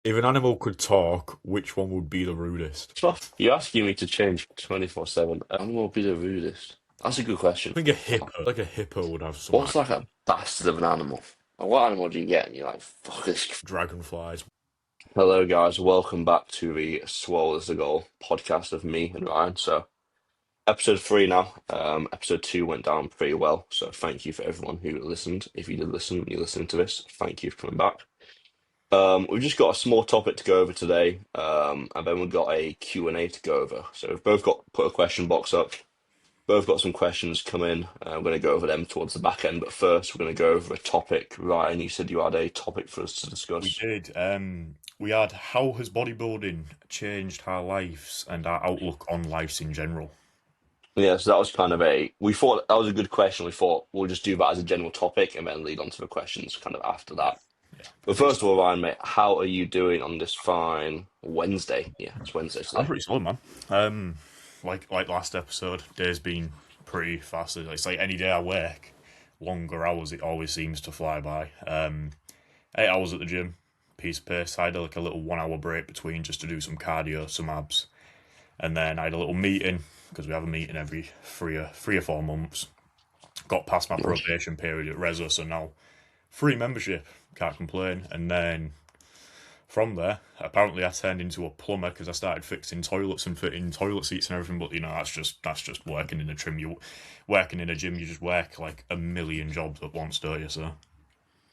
If an animal could talk, which one would be the rudest? So you're asking me to change 24/7. Animal would be the rudest. That's a good I question. think a hippo, like a hippo, would have some What's like a bastard of an animal? Like, what animal do you get and you're like, fuck this? dragonflies. Hello, guys. Welcome back to the Swole is the Goal podcast of me and Ryan. So, episode 3 now. Episode 2 went down pretty well. So, thank you for everyone who listened. If you did listen, you're listening to this, thank you for coming back. We've just got a small topic to go over today, and then we've got a Q&A to go over. So, we've both got put a question box up. Both got some questions come in. I'm going to go over them towards the back end, but first we're going to go over a topic. Ryan, you said you had a topic for us to We discuss. did. We had how has bodybuilding changed our lives and our outlook on lives in general. Yeah, so that was kind of we thought that was a good question. We thought we'll just do that as a general topic and then lead on to the questions kind of after Yeah, that. yeah. But first of all, Ryan, mate, how are you doing on this fine Wednesday? Yeah, it's Wednesday I'm today. pretty solid, man. Like last episode, day's been pretty fast. It's like any day I work longer hours, it always seems to fly by. 8 hours at the gym, piece of piss. I had like a little 1 hour break between just to do some cardio, some abs, and then I had a little meeting because we have a meeting every 3 or 4 months. Got past my Nice. probation period at Rezo, so now free membership. Can't complain. And then from there, apparently I turned into a plumber because I started fixing toilets and fitting toilet seats and everything. But that's just working in a trim. You working in a gym, you just work like a million jobs at once, don't you? So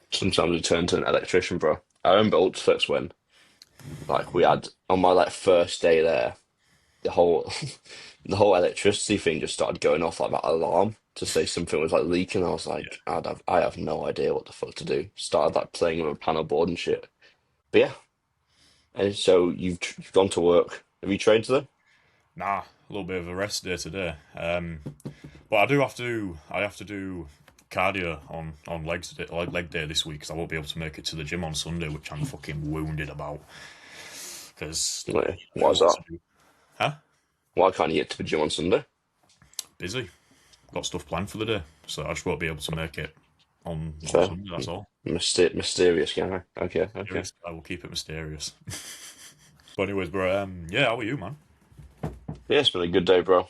Sometimes we turn to an electrician, bro. I remember Ultraflex when, like, we had on my like first day there, the whole the whole electricity thing just started going off like that alarm to say something was like leaking. I was yeah, like, I have no idea what the fuck to do. Started like playing with a panel board and shit. But yeah, and so you've gone to work. Have you trained today? nah, a little bit of a rest day today. But I do have to. I have to do cardio on legs day, like leg day this week because I won't be able to make it to the gym on Sunday, which I'm fucking wounded about. Because Like, why who is wants that? to do? Huh? Why can't you get to the gym on Sunday? Busy. Got stuff planned for the day, so I just won't be able to make it on Fair. Sunday. That's all. Mysterious guy. Okay, okay. Mysterious. I will keep it mysterious. But anyways, bro. Yeah, how are you, man? Yeah, it's been a good day, bro.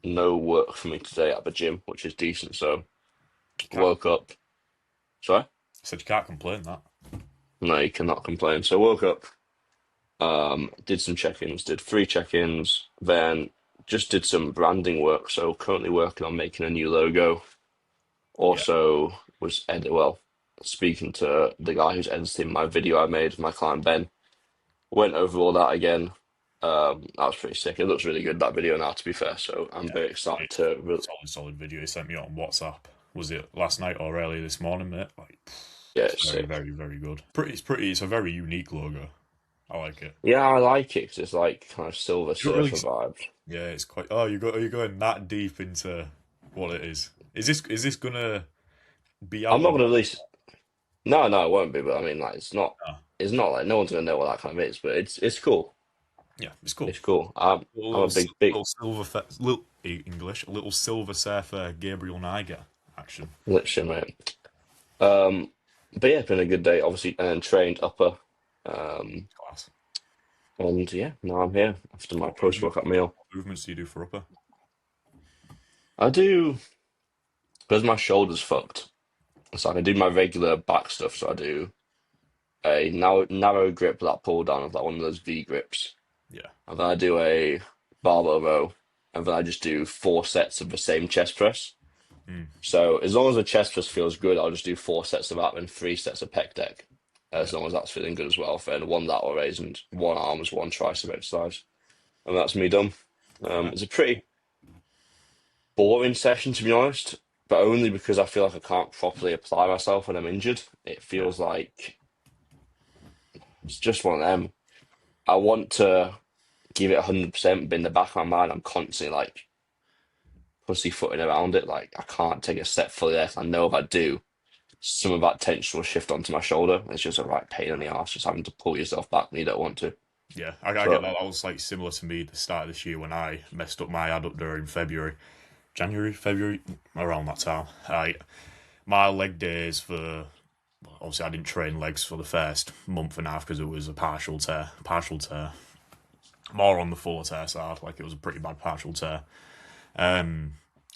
No work for me today at the gym, which is decent. So You can't. woke up. Sorry? I said you can't complain that. No, you cannot complain. So woke up, did some check-ins, did 3 check-ins, then just did some branding work. So currently working on making a new logo. Yeah, Also speaking to the guy who's editing my video I made, my client Ben, went over all that again. That was pretty sick. It looks really good, that video now, to be fair. So I'm yeah. very excited It, to solid video. He sent me on WhatsApp. Was it last night or early this morning, mate? Like, yeah, it's it's very, sick. very, very good. Pretty. It's pretty. It's a very unique logo. I like it. Yeah, I like it 'cause it's like kind of Silver You don't really. Surfer vibes. Yeah, it's quite. Oh, you go. Are you going that deep into what it is? Is this gonna be I'm out not on? gonna release. No, no, it won't be. But I mean, like, it's not. Ah, It's not like no one's gonna know what that kind of is. But it's cool. yeah, it's cool. It's cool. I'm a big Little silver, little English, little silver surfer Gabriel Niger action. literally, mate. Um, but yeah, it's been a good day, obviously, and trained upper. Um, Class. and yeah, now I'm here after my What post-workout meal. movements do you do for upper? I do because my shoulder's fucked. It's like I do my regular back stuff. So I do a narrow grip, that pull down of like one of those V grips, Yeah, and then I do a barbell row, and then I just do 4 sets of the same chest press. mm, So as long as the chest press feels good, I'll just do 4 sets of that and 3 sets of pec deck. yeah, As long as that's feeling good as well. Then one lateral raise and one arms, one tricep exercise, and that's me done. yeah, It's a pretty boring session to be honest, but only because I feel like I can't properly apply myself when I'm injured. It yeah, feels like it's just one of them. I want to give it 100%, but in the back of my mind, I'm constantly like pussyfooting around it. Like I can't take a step fully there. I know if I do, some of that tension will shift onto my shoulder. It's just a right pain in the ass, just having to pull yourself back when you don't want to. yeah. I get But that. That was like similar to me at the start of this year when I messed up my adductor in February, January, February, around that time. My leg days for obviously I didn't train legs for the first month and a half because it was a partial tear, more on the full tear side. Like it was a pretty bad partial tear.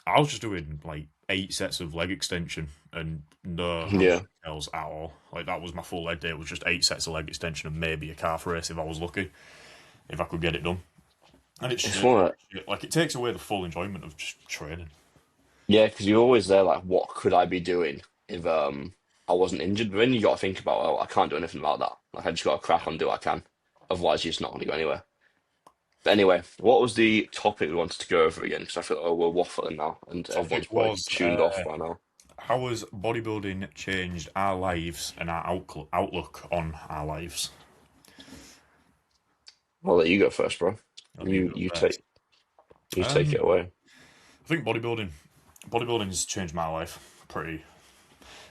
I was just doing like 8 sets of leg extension and no Yeah. hamstring curls at all. Like that was my full leg day. It was just 8 sets of leg extension and maybe a calf race if I was lucky, if I could get it done. And it's It's shit. one of, Like it takes away the full enjoyment of just training. yeah, because you're always there like, what could I be doing if I wasn't injured? But then you got to think about, well, I can't do anything about that. Like I just got to crack on, do what I can. Otherwise, you're just not going to go anywhere. But anyway, what was the topic we wanted to go over again? Because I feel like we're waffling now, and everyone's Topic probably was tuned off by now. how has bodybuilding changed our lives and our outlook on our lives? I'll let you go first, bro. Let me You go you first. take you take it Um, away. I think bodybuilding's changed my life pretty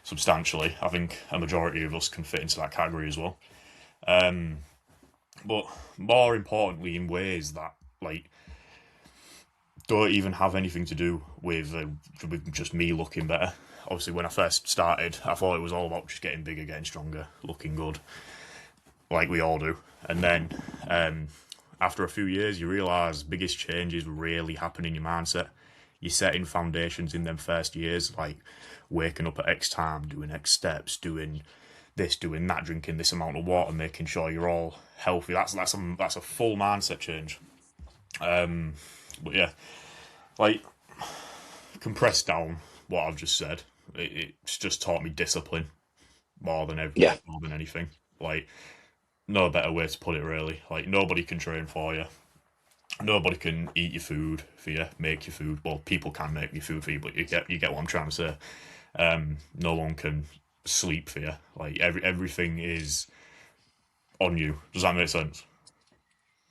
substantially. I think a majority of us can fit into that category as well. Um, but more importantly, in ways that like don't even have anything to do with just me looking better. Obviously, when I first started, I thought it was all about just getting bigger, getting stronger, looking good, like we all do. And then after a few years, you realise biggest changes really happen in your mindset. You're setting foundations in them first years, like waking up at X time, doing X steps, doing this, doing that, drinking this amount of water, making sure you're all healthy. That's a full mindset change. But yeah, like compressed down what I've just said, it's just taught me discipline Yeah, more than anything. Like no better way to put it really. Like nobody can train for you. Nobody can eat your food for you, make your food. Well, people can make your food for you, but you get what I'm trying to say. No one can sleep for you. Like everything is on you. Does that make sense?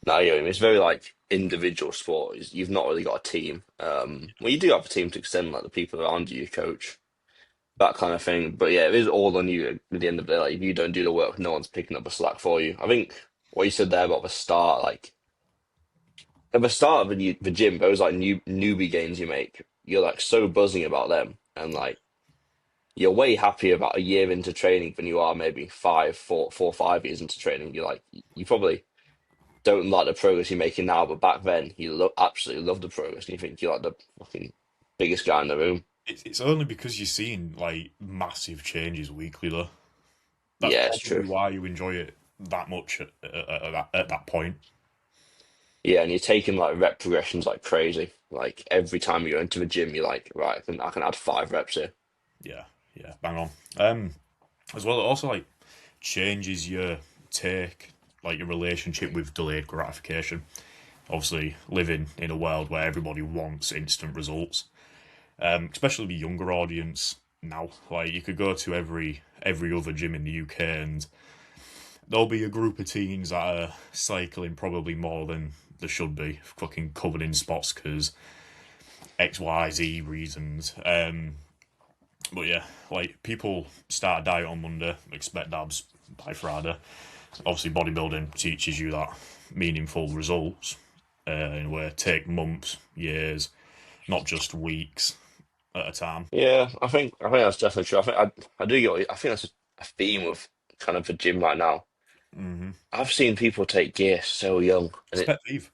no, yeah, it's very like individual sport. You've not really got a team. Well, you do have a team to extend, like the people around you, your coach, that kind of thing. But yeah, it is all on you at the end of the day. Like if you don't do the work, no one's picking up a slack for you. I think what you said there about the start, like at the start of the gym, those like newbie gains you make, you're like so buzzing about them, and like you're way happier about a year into training than you are maybe 5 years into training. You're like you probably don't like the progress you're making now, but back then you absolutely love the progress, and you think you're like the fucking biggest guy in the room. It's only because you're seeing like massive changes weekly though. That's Yeah, it's probably true. why you enjoy it that much at that point. Yeah, and you're taking like rep progressions like crazy. Like every time you go into the gym, you're like, right, I can add 5 reps here. Yeah, yeah, bang on. As well, it also like changes your take, like your relationship with delayed gratification. Obviously, living in a world where everybody wants instant results, especially the younger audience now. Like you could go to every other gym in the UK and there'll be a group of teens that are cycling probably more than they should be, fucking covered in spots because X, Y, Z reasons. But yeah, like people start a diet on Monday, expect abs by Friday. Obviously, bodybuilding teaches you that meaningful results in a way take months, years, not just weeks at a time. Yeah, I think that's definitely true. I do get. I think that's a theme of kind of the gym right now. Mm-hmm. I've seen people take gear so young, and It's it pet peeve.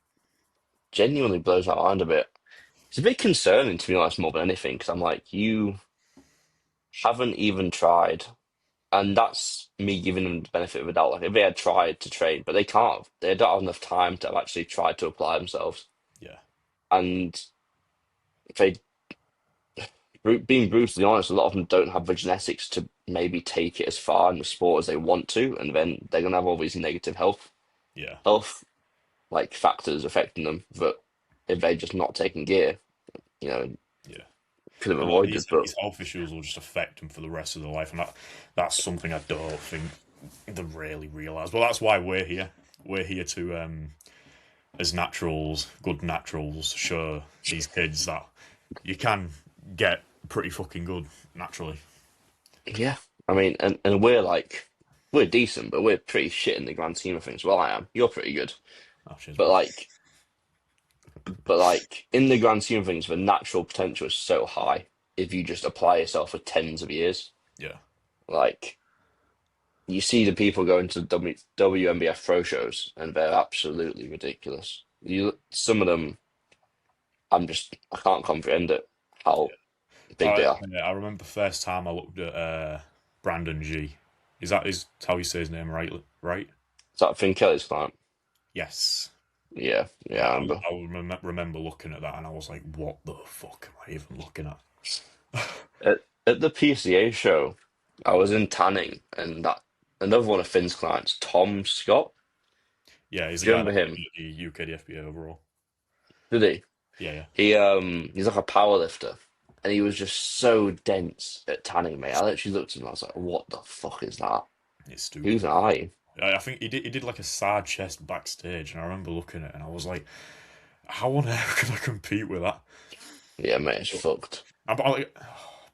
genuinely blows my mind a bit. It's a bit concerning to be honest, more than anything, because I'm like, you haven't even tried, and that's me giving them the benefit of the doubt. Like if they had tried to train, but they can't. They don't have enough time to have actually tried to apply themselves, Yeah, and if they being brutally honest, a lot of them don't have the genetics to maybe take it as far in the sport as they want to, and then they're gonna have all these negative yeah, health like factors affecting them that if they're just not taking gear, you know, yeah. could have A lot of avoided. But these health issues will just affect them for the rest of their life, and that's something I don't think they really realise. Well, that's why we're here. We're here to, as naturals, good naturals, show these kids that you can get pretty fucking good naturally. yeah, I mean, and we're decent, but we're pretty shit in the grand scheme of things. Well, I am. You're pretty good, Oh, cheers, but bro. in the grand scheme of things, the natural potential is so high if you just apply yourself for tens of years. Yeah, Like. you see the people going to WNBF pro shows, and they're absolutely ridiculous. Some of them, I can't comprehend it how big they are. I remember the first time I looked at Brandon G. Is how you say his name right? Right? Is that Finn Kelly's client? Yes. Yeah, yeah, Yeah, I remember. remember looking at that and I was like, what the fuck am I even looking at? At the PCA show, I was in tanning, and that another one of Finn's clients, Tom Scott. Yeah, he's the Do you guy that remember him? won the UK DFBA overall. Did he? Yeah, yeah. He's like a power lifter, and he was just so dense at tanning, mate. I literally looked at him and I was like, "What the fuck is that? It's stupid. Who's I?" I think he did like a side chest backstage, and I remember looking at it and I was like, how on earth can I compete with that? Yeah, mate, it's fucked. Like,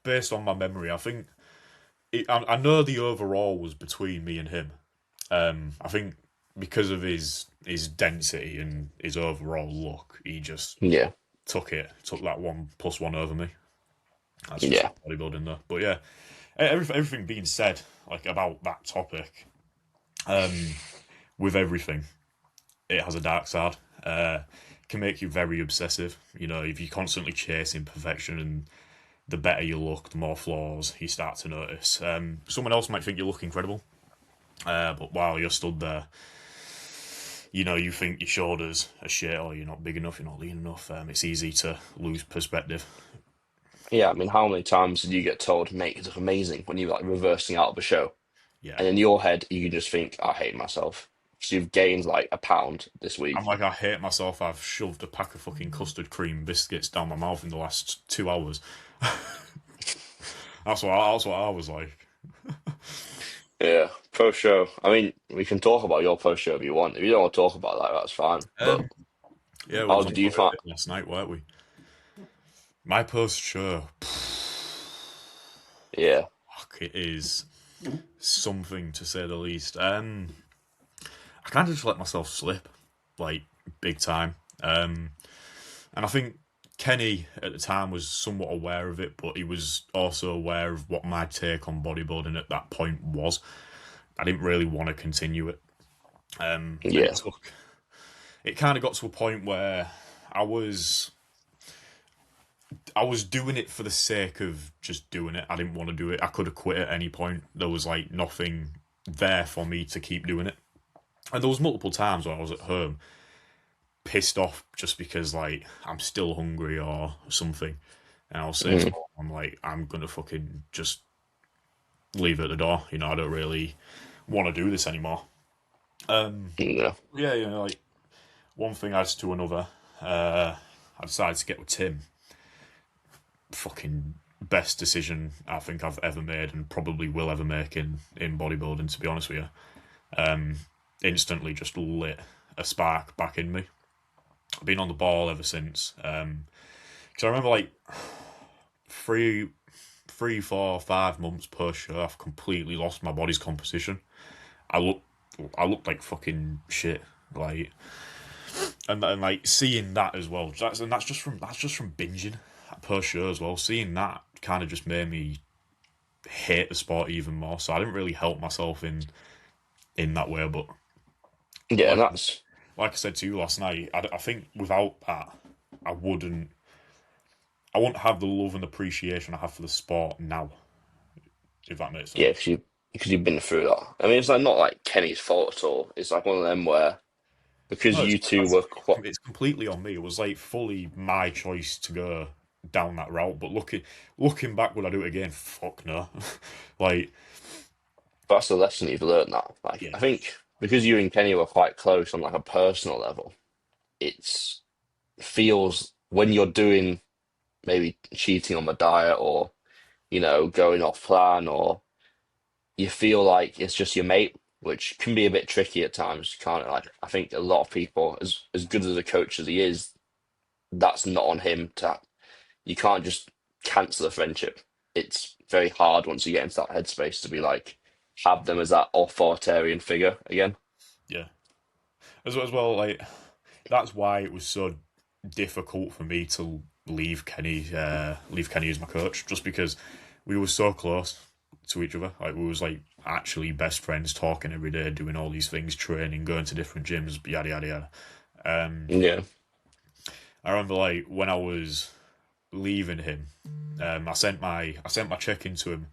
based on my memory, I think I know the overall was between me and him. I think because of his density and his overall look, he just Yeah, took that 1+1 over me. That's just yeah, bodybuilding though. But yeah, everything being said, like about that topic, with everything, it has a dark side. It can make you very obsessive. You know, if you're constantly chasing perfection, and the better you look, the more flaws you start to notice. Someone else might think you look incredible, but while you're stood there, you know, you think your shoulders are shit, or you're not big enough, you're not lean enough. It's easy to lose perspective. yeah. I mean, how many times did you get told, "Mate, you look amazing" when you're like reversing out of a show, Yeah, and in your head you can just think, "I hate myself." So you've gained like a pound this I'm week. like, I hate myself. I've shoved a pack of fucking custard cream biscuits down my mouth in the last 2 hours. That's what I was like. Yeah, pro show. I mean, we can talk about your pro show if you want. If you don't want to talk about that, that's fine. But Yeah, we how was did on you find? it last night, weren't we? My post show, Yeah, fuck, it is something to say the least. I kind of just let myself slip, like big time. And I think Kenny at the time was somewhat aware of it, but he was also aware of what my take on bodybuilding at that point was. I didn't really want to continue it. And yeah, it kind of got to a point where I was I was doing it for the sake of just doing it. I didn't want to do it. I could have quit at any point. There was like nothing there for me to keep doing it. And there was multiple times where I was at home pissed off just because like I'm still hungry or something. And I'll say to mm, mom, I'm like, I'm gonna fucking just leave it at the door. You know, I don't really want to do this anymore. yeah, Yeah, you know, like one thing adds to another. I decided to get with Tim. Fucking best decision I think I've ever made and probably will ever make in bodybuilding, to be honest with you. Instantly just lit a spark back in me. I've been on the ball ever since. Because I remember like three, 3, 4, 5 months post show, I've completely lost my body's composition. I look, I looked like fucking shit. Like, and like seeing that as well. That's just from binging post show as well. Seeing that kind of just made me hate the sport even more. So I didn't really help myself in that way. But yeah. And like that's like I said to you last night, I think without that, I I wouldn't have the love and appreciation I have for the sport now. If that makes yeah, sense. because you've been through that. I mean, it's like not like Kenny's fault at all. It's like one of them where because No, you two were quite. it's completely on me. It was like fully my choice to go down that route. But looking back, would I do it again? Fuck no. Like That's the lesson you've learned. That like yeah, I think because you and Kenny were quite close on like a personal level, it's feels when you're doing maybe cheating on the diet or going off plan or you feel like it's just your mate, which can be a bit tricky at times. Can't it? Like I think a lot of people, as good as a coach as he is, that's not on him to. You can't just cancel a friendship. It's very hard once you get into that headspace to be like have them as that authoritarian figure again. yeah. As well, like that's why it was so difficult for me to leave Kenny as my coach, just because we were so close. to each other. Like we was like actually best friends, talking every day, doing all these things, training, going to different gyms, yada yada yada. Yeah. I remember like when I was leaving him, I sent my check in to him.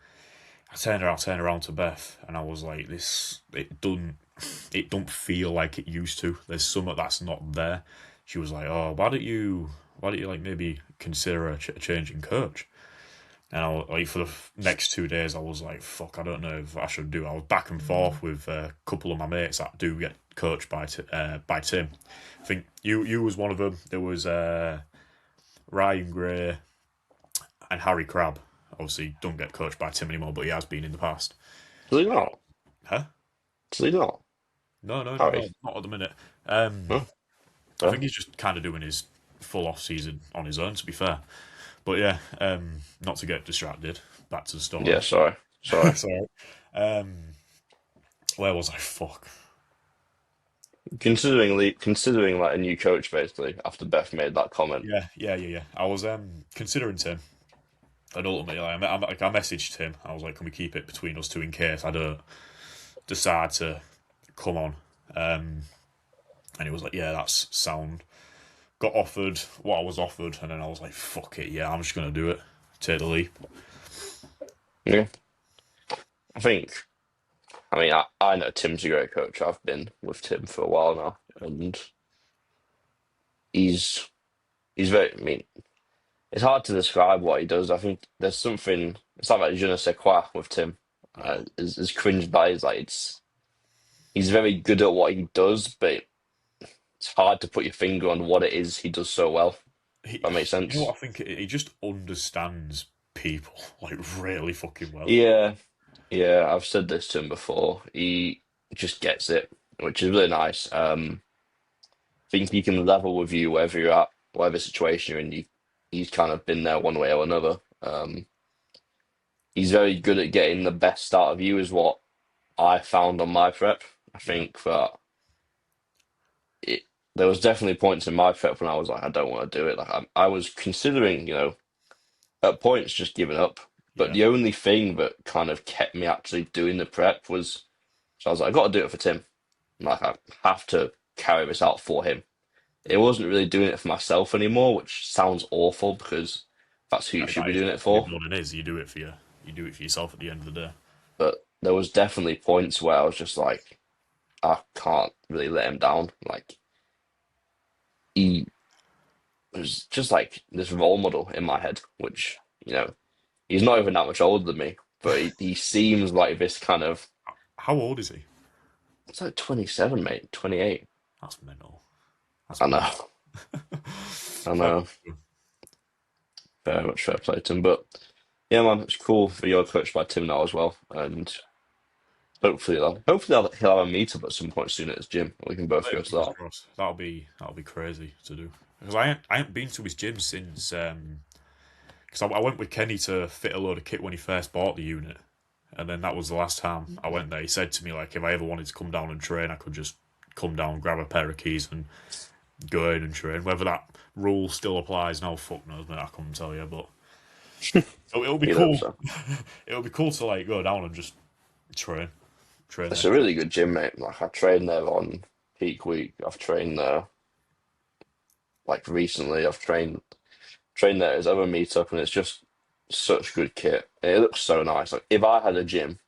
I turned around to Beth, and I was like, "This it don't feel like it used to. There's something that's not there." She was like, "Oh, why don't you like maybe consider a change in coach?" And like for the next 2 days, I was like, "Fuck, I don't know if I should do." I was back and forth with a couple of my mates that do get coached by Tim. I think you was one of them. There was Ryan Gray and Harry Crabb. Obviously, don't get coached by Tim anymore, but he has been in the past. Does he not? Huh? Does he not? No, no, no, Harry? no, not at the minute. Huh? I Yeah. think he's just kind of doing his full off season on his own. To be fair, but yeah, not to get distracted. Back to the Yeah, story. sorry. Sorry. Sorry. Um, where was I? Fuck. Considering like a new coach basically after Beth made that comment. Yeah, yeah, yeah, yeah. I was considering Tim, and ultimately, I messaged him. I was like, "Can we keep it between us two in case I don't decide to come on?" And he was like, "Yeah, that's sound." Got offered what I was offered, and then I was like, "Fuck it, yeah, I'm just gonna do it. Take the leap." Yeah. I think I know Tim's a great coach. I've been with Tim for a while now, and he's he's very. I mean, it's hard to describe what he does. I think there's something. It's like je ne sais quoi with Tim. Yeah, As cringe that is, like he's very good at what he does, but it's hard to put your finger on what it is he does so well. he, That makes you know sense. what I think? He just understands people like really fucking well. Yeah, yeah. I've said this to him before. He just gets it, which is really nice. Think he can level with you wherever you're at, whatever situation you're in. He's kind of been there one way or another. He's very good at getting the best out of you, is what I found on my prep. I Yeah, think that it, there was definitely points in my prep when I was like, I don't want to do it. Like I was considering, at points just giving up. But yeah, the only thing that kind of kept me actually doing the prep was, so I was like, I got to do it for Tim. Like I have to carry this out for him. It yeah. wasn't really doing it for myself anymore, which sounds awful because that's who you should That be is doing it what for. bodybuilding is. You do it for you. You do it for yourself at the end of the day. But there was definitely points where I was just like, I can't really let him down. Like he was just like this role model in my head, which, he's not even that much older than me, but he seems like this kind of, How old is he? it's like 27, mate, 28. That's mental. That's I mental. know, I Fair know, very much fair play to him. But yeah, man, it's cool for your coached by Tim now as well. And hopefully he'll have a meetup at some point soon at his gym. We can both go to Fingers that. crossed. That'll be crazy to do because I ain't been to his gym since because I went with Kenny to fit a load of kit when he first bought the unit, and then that was the last time I went there. He said to me like if I ever wanted to come down and train, I could just come down, grab a pair of keys, and go in and train. Whether that rule still applies now, fuck knows, mate. I couldn't tell you, but it'll be You'd hope cool. so. It'll be cool to like go down and just train It's there. a really good gym, mate. Like I trained there on peak week. I've trained there like recently. I've trained there as other meetup, and it's just such good kit. And it looks so nice. Like if I had a gym,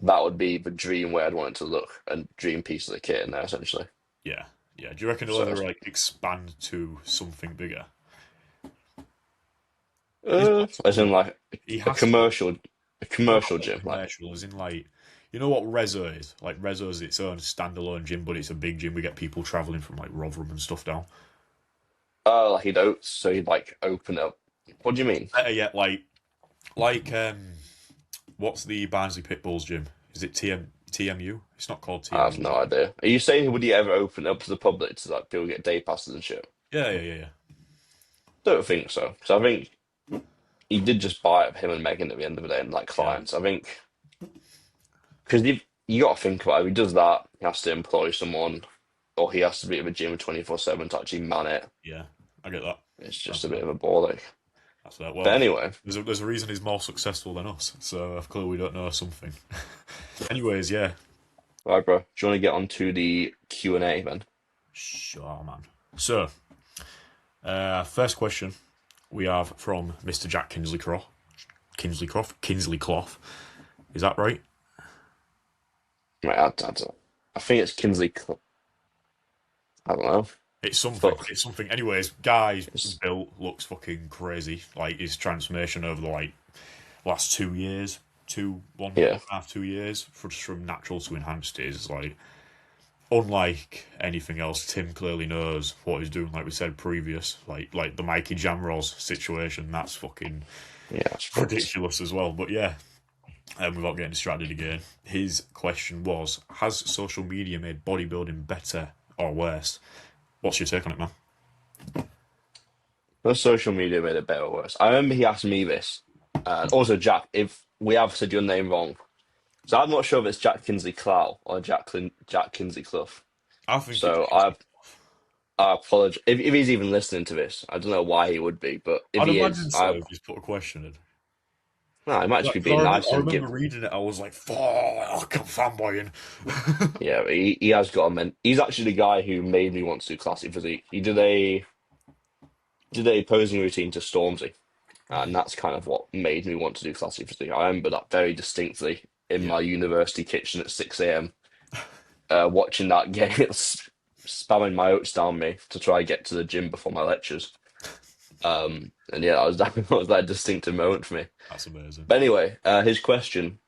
that would be the dream way I'd want it to look, and dream piece of the kit in there essentially. Yeah, yeah. Do you reckon he'll So, ever like expand to something bigger? He's got as in like he a has to. commercial, a No, not commercial like gym, like commercial, as in like you know what Rezo is? Like Rezo's its own standalone gym, but it's a big gym. We get people travelling from like Rotherham and stuff down. like he'd like open up. What do you mean? Better yet, like what's the Barnsley Pitbulls gym? Is it TMU? It's not called I have TMU. no idea. Are you saying would he ever open up to the public to like people get day passes and shit? Yeah, yeah, yeah, yeah. Don't think so. Because I think he did just buy up him and Megan at the end of the day and like Yeah, clients. I think because you got to think about it. If he does that, he has to employ someone, or he has to be at the gym 24/7 to actually man it. yeah. I get that. It's I just a get bit that. of a ball ache. That's it. But Well, anyway, there's a reason he's more successful than us. So clearly we don't know something. Anyways, yeah. right, bro. Do you want to get on to the Q&A then? Sure, man. So, first question we have from Mr. Jack Kinsley Cloth. Is that right? Right, I think it's I don't know. It's something. Fuck. It's something. Anyways, guy It's, built looks fucking crazy. Like his transformation over the last 2 years, one yeah. and a half, 2 years, from natural to enhanced is like unlike anything else. Tim clearly knows what he's doing. Like we said previous, like the Mikey Jamroz situation. That's fucking Yeah, it's fucked. ridiculous as well. But yeah, without getting distracted again, his question was: has social media made bodybuilding better or worse? What's your take on it, man? The social media made it better or worse. I remember he asked me this. And also, Jack, if we have said your name wrong, so I'm not sure if it's Jack Kinsley Clow or Jack Kinsley Clough. I think it's So I apologize if he's even listening to this. I don't know why he would be, but if I'd he is, imagine so if he's put a question in. no, he might just Like, be 'cause being nice I and remember give. reading it, I was like, "Fuck, I can't fanboying." Yeah, he has got a men. He's actually the guy who made me want to do classic physique. He did a posing routine to Stormzy, and that's kind of what made me want to do classic physique. I remember that very distinctly in Yeah, my university kitchen at 6 a.m. Watching that game, spamming my oats down me to try and get to the gym before my lectures. And yeah, that was that distinctive moment for me. that's amazing. But anyway, his question: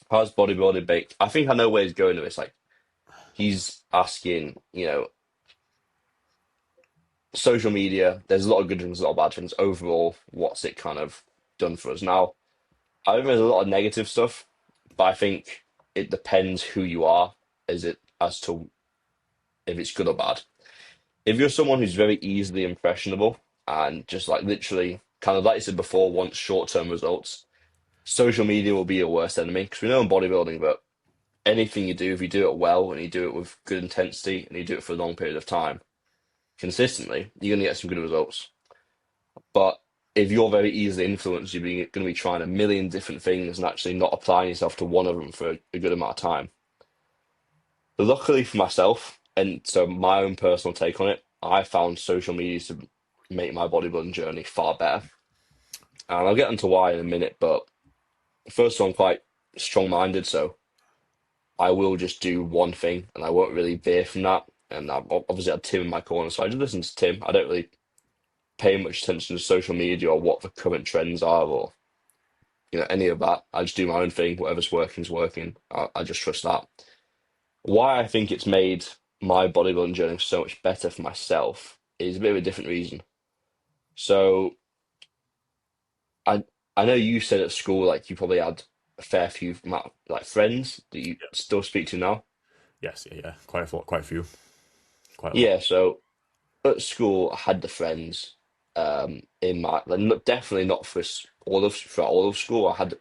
how's bodybuilding baked? I think I know where he's going with this. Like he's asking, social media. There's a lot of good things, a lot of bad things. Overall, what's it kind of done for us? Now, I think there's a lot of negative stuff, but I think it depends who you are, as to if it's good or bad. If you're someone who's very easily impressionable and just like literally, kind of like I said before, wants short-term results, social media will be your worst enemy. Because we know in bodybuilding that anything you do, if you do it well and you do it with good intensity and you do it for a long period of time, consistently, you're going to get some good results. But if you're very easily influenced, you're going to be trying a million different things and actually not applying yourself to one of them for a good amount of time. But luckily for myself, and so my own personal take on it, I found social media to make my bodybuilding journey far better. And I'll get into why in a minute, but first of all, I'm quite strong-minded, so I will just do one thing and I won't really veer from that. And I've obviously had Tim in my corner, so I just listen to Tim. I don't really pay much attention to social media or what the current trends are or any of that. I just do my own thing. Whatever's working is working. I just trust that. Why I think it's made my bodybuilding journey so much better for myself is a bit of a different reason. So I I know you said at school like you probably had a fair few like friends that you Yeah. still speak to now. Yes, yeah, yeah. Quite a lot, quite a few, quite a lot. Yeah, so at school I had the friends in my like definitely not for throughout all of school. I had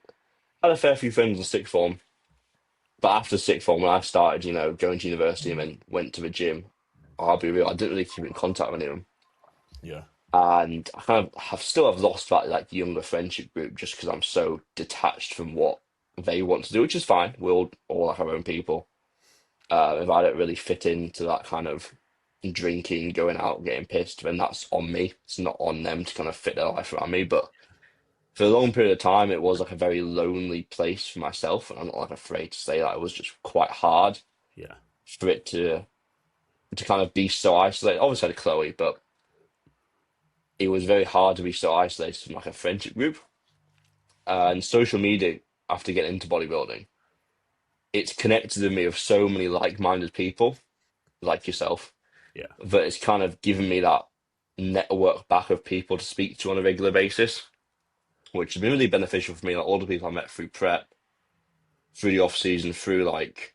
a fair few friends in sixth form. But after sixth form, when I started, going to university and then went to the gym, I'll be real, I didn't really keep in contact with anyone. Yeah, And I kind of have lost that like younger friendship group just because I'm so detached from what they want to do, which is fine. We'll all have our own people. If I don't really fit into that kind of drinking, going out, getting pissed, then that's on me. It's not on them to kind of fit their life around me. But for a long period of time, it was like a very lonely place for myself, and I'm not like afraid to say that it was just quite hard yeah, for it to kind of be so isolated. Obviously, I had Chloe, but it was very hard to be so isolated from like a friendship group. And social media, after getting into bodybuilding, it's connected me with so many like-minded people, like yourself, yeah, that it's kind of given me that network back of people to speak to on a regular basis, which has been really beneficial for me. Like all the people I met through prep, through the off season, through like,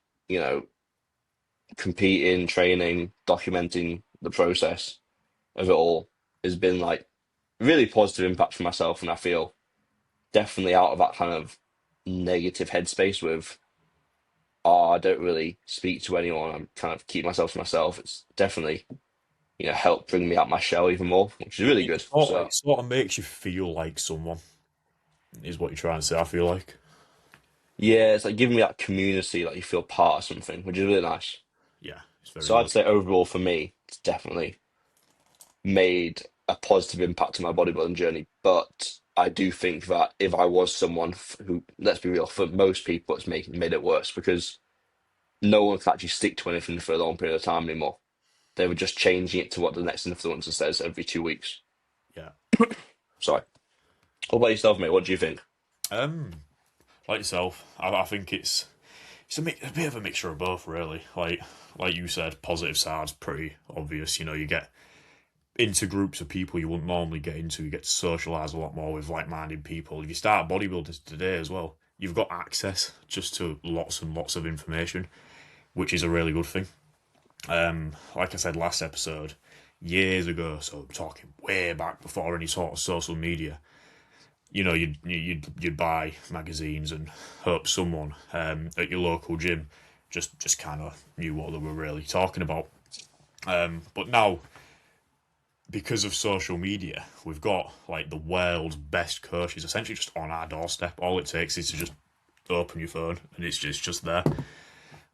competing, training, documenting the process of it all has been like really positive impact for myself. And I feel definitely out of that kind of negative headspace with, oh, I don't really speak to anyone. I'm kind of keep myself to myself. It's definitely help bring me out my shell even more, which is really It good. sort, So it sort of makes you feel like someone, is what you're trying to say, I feel like. yeah, it's like giving me that community, like you feel part of something, which is really nice. Yeah, it's very So I'd good. say overall for me, it's definitely made a positive impact on my bodybuilding journey. But I do think that if I was someone who, let's be real, for most people, it's made it worse because no one can actually stick to anything for a long period of time anymore. They were just changing it to what the next influencer says every 2 weeks. Yeah. Sorry. What about yourself, mate? What do you think? Um, like yourself, I think it's a bit of a mixture of both, really. Like you said, positive side's pretty obvious. You know, you get into groups of people you wouldn't normally get into. You get to socialise a lot more with like-minded people. If you start bodybuilding today as well, you've got access just to lots and lots of information, which is a really good thing. Like I said last episode, years ago, so I'm talking way back before any sort of social media. You know, you'd buy magazines and hope someone at your local gym just kind of knew what they were really talking about. But now, because of social media, we've got like the world's best coaches essentially just on our doorstep. All it takes is to just open your phone and it's just there.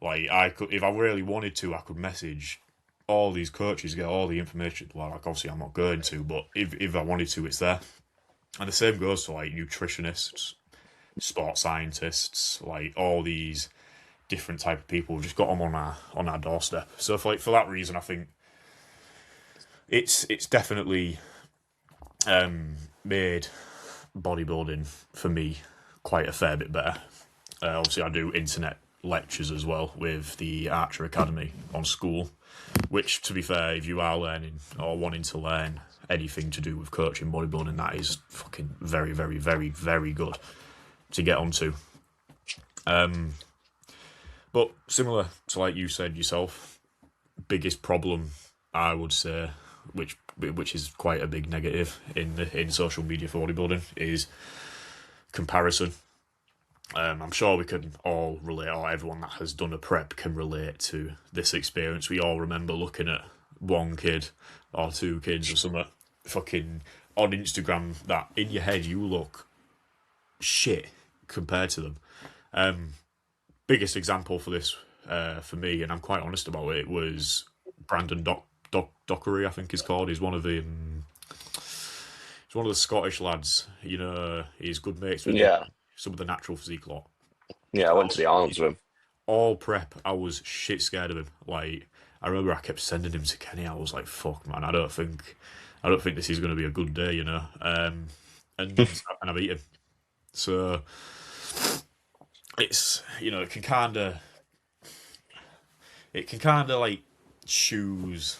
Like I could, if I really wanted to, I could message all these coaches, get all the information. Well, like obviously I'm not going to, but if I wanted to, it's there. And the same goes for like nutritionists, sports scientists, like all these different type of people. We've just got them on our doorstep. So for that reason, I think it's definitely made bodybuilding for me quite a fair bit better. Obviously, I do internet lectures as well with the Archer Academy on school, which, to be fair, if you are learning or wanting to learn anything to do with coaching bodybuilding, that is fucking very, very, very, very good to get onto. But similar to like you said yourself, biggest problem I would say, which is quite a big negative in social media for bodybuilding, is comparison. I'm sure we can all relate, or everyone that has done a prep can relate to this experience. We all remember looking at one kid or two kids or something fucking on Instagram that in your head you look shit compared to them. Biggest example for this for me, and I'm quite honest about it, was Brandon Dockery, I think he's called. He's one of the Scottish lads. You know, he's good mates with Yeah, some of the natural physique lot. yeah. I went to the Arnold's with him. All prep, I was shit scared of him. Like I remember, I kept sending him to Kenny. I was like, "Fuck, man, I don't think this is going to be a good day," you know. And I beat him. So it's it can kind of like choose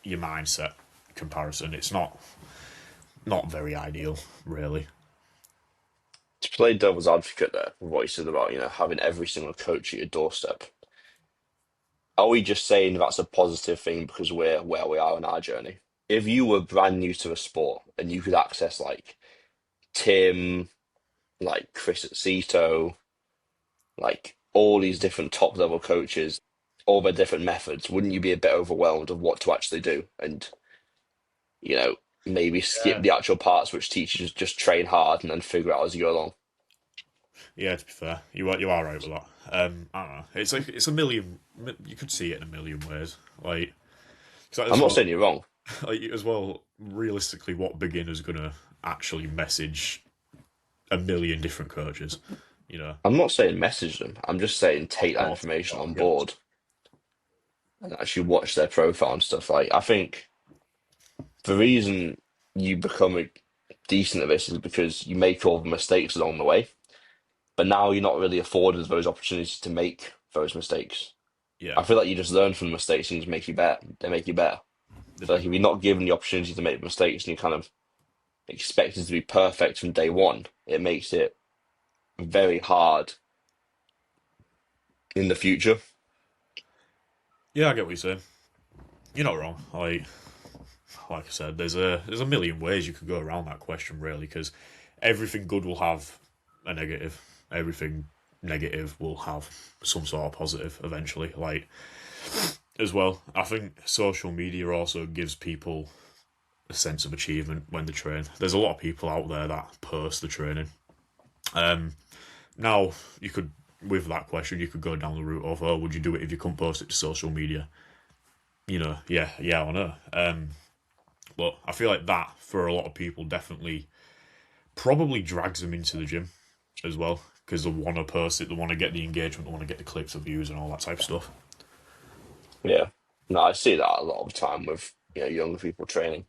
your mindset comparison. It's not very ideal, really. To play devil's advocate there, with what you said about having every single coach at your doorstep. Are we just saying that's a positive thing because we're where we are in our journey? If you were brand new to a sport and you could access like Tim, like Chris at Cito, like all these different top level coaches, all their different methods, wouldn't you be a bit overwhelmed of what to actually do? And, you know, maybe skip Yeah. the actual parts which teach you just train hard and then figure out as you go along. Yeah, to be fair, you are right with that. I don't know. It's like it's a million. You could see it in a million ways. Like, I'm as not well, saying you're wrong. like as well. Realistically, what beginner's gonna actually message a million different coaches? You know. I'm not saying message them. I'm just saying take that Oh, information on yeah. board and actually watch their profile and stuff. Like, I think the reason you become decent at this is because you make all the mistakes along the way, but now you're not really afforded those opportunities to make those mistakes. Yeah, I feel like you just learn from the mistakes and just make you better. They make you better. they So do. like if you're not given the opportunity to make mistakes and you kind of expect it to be perfect from day one, it makes it very hard in the future. Yeah, I get what you're saying. You're not wrong. Like I said, there's a million ways you could go around that question, really, because everything good will have a negative. Everything negative will have some sort of positive eventually. Like as well. I think social media also gives people a sense of achievement when they train. There's a lot of people out there that post the training. Now, you could, with that question, you could go down the route of, oh, would you do it if you couldn't post it to social media? Yeah or no. But I feel like that, for a lot of people, definitely probably drags them into the gym as well, because they want to post it, they want to get the engagement, they want to get the clicks, the views, and all that type of stuff. Yeah. No, I see that a lot of the time with younger people training.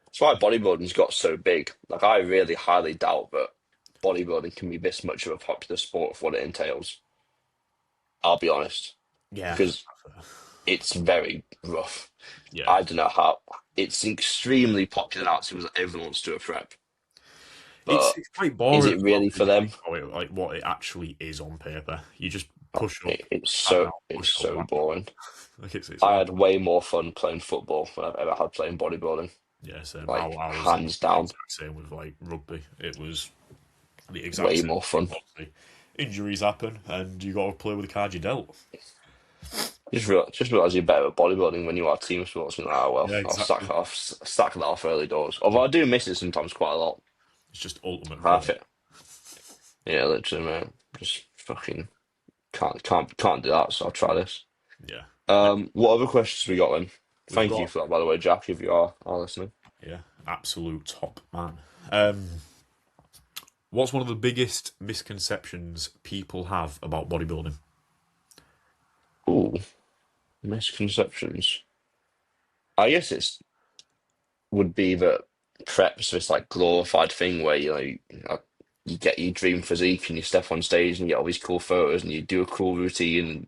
That's why bodybuilding's got so big. Like, I really highly doubt that bodybuilding can be this much of a popular sport for what it entails. I'll be honest, Yeah, because it's very rough. yeah. I don't know how. It's extremely popular now. It seems like everyone wants to do a prep, It's but it's quite is boring it as well really if you for them? think about it, like what it actually is on paper. You just push up, It's stand so out, it's push up, so stand boring. out. Like it's I like had way more fun playing football than I've ever had playing bodybuilding. yeah, same. Like, I was hands the down, exact same with like rugby. It was the exact way same more thing. fun. Obviously, injuries happen, and you got to play with the card you dealt. Just realize you're better at bodybuilding when you are team sports. And oh well, Yeah, I'll exactly. stack that off early doors. Although I do miss it sometimes quite a lot. It's just ultimate Half pro. it, yeah, literally, man. Just fucking can't do that. So I'll try this. Yeah, What other questions we got then? we've Thank you got for that, by the way, Jack. If you are listening. yeah, absolute top man. Um, what's one of the biggest misconceptions people have about bodybuilding? Ooh, misconceptions. I guess it's would be that prep's this like glorified thing where you get your dream physique and you step on stage and you get all these cool photos and you do a cool routine and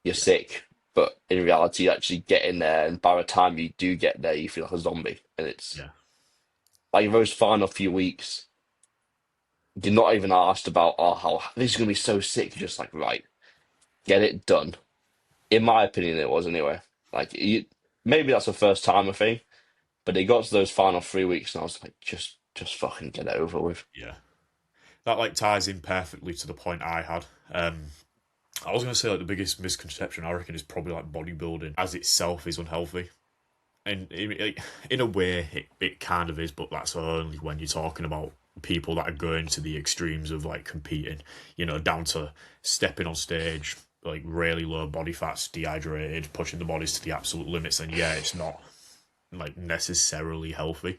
you're Yeah, sick. But in reality, you actually get in there, and by the time you do get there, you feel like a zombie. And it's yeah, like those final few weeks, you're not even asked about, oh, how this is going to be so sick. You're just like, right, get it done. In my opinion, it was anyway. Like, maybe that's a first timer thing, but it got to those final 3 weeks, and I was like, just fucking get it over with. yeah. That like ties in perfectly to the point I had. I was going to say like the biggest misconception I reckon is probably like bodybuilding as itself is unhealthy, and in a way it kind of is, but that's only when you're talking about people that are going to the extremes of like competing, down to stepping on stage like really low body fats, dehydrated, pushing the bodies to the absolute limits, and yeah, it's not like necessarily healthy.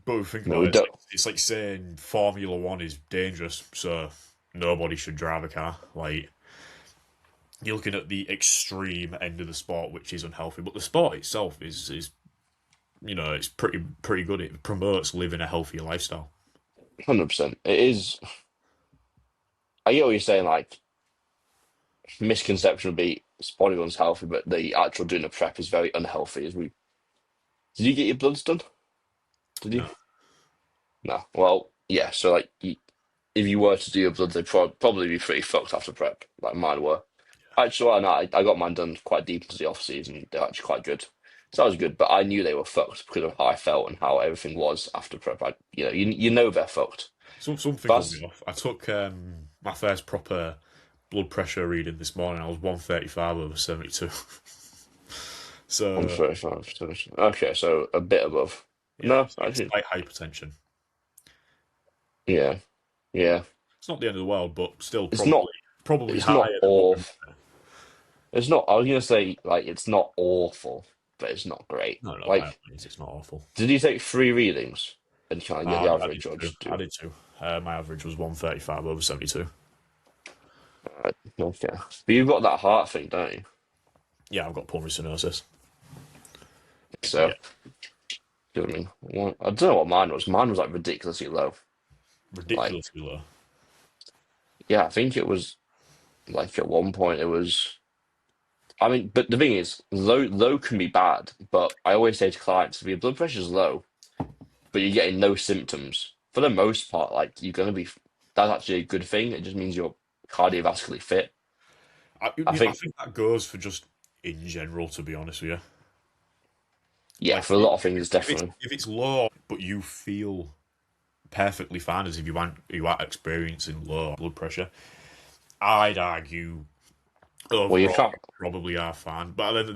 But we think No, about we it, it's don't. like, it's like saying Formula One is dangerous, so nobody should drive a car. Like you're looking at the extreme end of the sport, which is unhealthy. But the sport itself is it's pretty good. It promotes living a healthier lifestyle. 100%. It is. I get what you're saying. Like, misconception would be bodybuilding's healthy, but the actual doing the prep is very unhealthy. Did you get your bloods done? Did you? No, No. Well, yeah. So like, if you were to do your bloods, they'd probably be pretty fucked after prep. Like mine were. Actually, well, no, I got mine done quite deep into the off season. They're actually quite good. So that was good, but I knew they were fucked because of how I felt and how everything was after prep. You know they're fucked. something got me That's off. I took my first proper blood pressure reading this morning. I was 135/72. on So 35. Okay, so a bit above. yeah, No, it's actually, like hypertension. yeah, yeah. It's not the end of the world, but still It's not. probably It's not higher than what we. awful. It's not. I was gonna say like it's not awful, but it's not great. No, by all Like, means, it's not awful. did you take three readings and kind of get the I did average, or too. just I do? did too. My average was 135/72. Okay, but you've got that heart thing, don't you? Yeah, I've got pulmonary stenosis. So, Yeah, do you know what I mean? I don't know what mine was. Mine was like ridiculously low. Like, ridiculously low. yeah, I think it was like at one point it was. I mean, but the thing is, low can be bad. But I always say to clients, if your blood pressure's low, but you're getting no symptoms, for the most part, like you're gonna be. That's actually a good thing. It just means you're cardiovascularly fit. I I think, think that goes for just in general. To be honest with you, yeah, like for a lot of things, it's definitely if it's low, but you feel perfectly fine as if you are experiencing low blood pressure, I'd argue Well, you Overall, can't you probably are fine, but then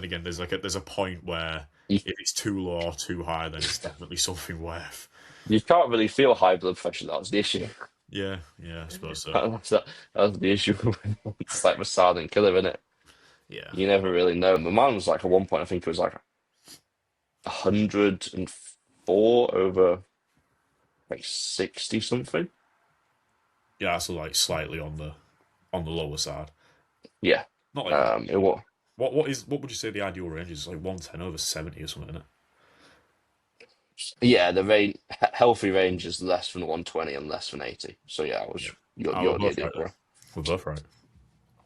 again, there's a point where you, if it's too low or too high, then it's definitely something worth. you can't really feel high blood pressure. That's the issue. Yeah, yeah, I suppose so. That's the issue. It's like the silent killer, isn't it? Yeah, You never really know. My man was like at one point, I think it was like 104 over like 60 something. yeah, so like slightly on the lower side. Yeah. Not like It was. what would you say the ideal range is? It's like 110 over 70 or something, isn't it? Yeah, the healthy range is less than 120 and less than 80. So yeah, I was Yeah. We're you're the both idiot, right then. bro. We're both right.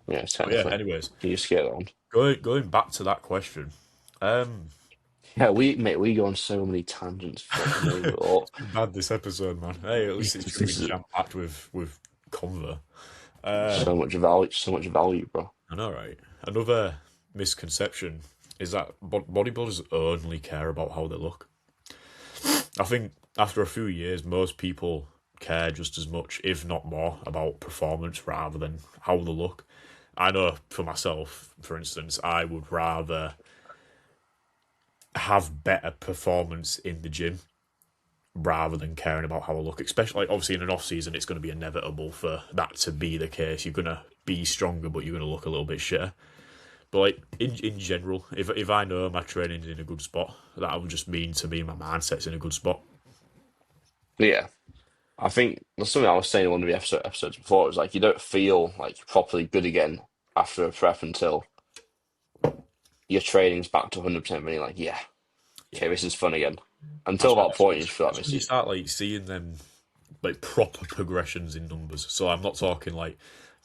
Yeah, But yeah, technically. anyways, You just get on. going back to that question. Um, Yeah, we go on so many tangents. Fuck me. it's been bad this episode, man. Hey, at least it's just This been is jam packed with convo. Uh, so much value, bro. I know, right? Another misconception is that bodybuilders only care about how they look. I think after a few years, most people care just as much, if not more, about performance rather than how they look. I know for myself, for instance, I would rather have better performance in the gym rather than caring about how I look. Especially, like, obviously, in an off season, it's going to be inevitable for that to be the case. You're going to be stronger, but you're going to look a little bit shitter. But like in general, if I know my training's in a good spot, that would just mean to me my mindset's in a good spot. Yeah. I think that's something I was saying in one of the episodes before. It was like you don't feel like properly good again after a prep until your training's back to 100%. And you're like, yeah, okay, Yeah, this is fun again. that's Until when that point, you just feel like that's when you this. start like seeing them like proper progressions in numbers. So I'm not talking like,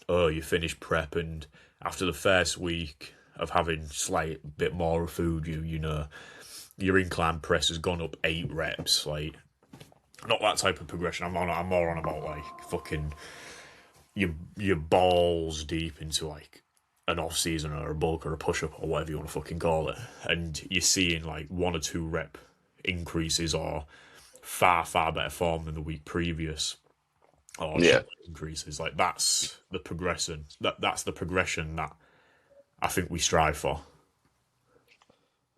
oh, you finish prep and after the first week of having slight bit more of food, you know your incline press has gone up 8 reps. Like, not that type of progression. I'm more on about like fucking your balls deep into like an off season or a bulk or a push up or whatever you want to fucking call it, and you're seeing like 1 or 2 rep increases or far better form than the week previous or Yeah, shoulder increases. Like that's the progression that I think we strive for.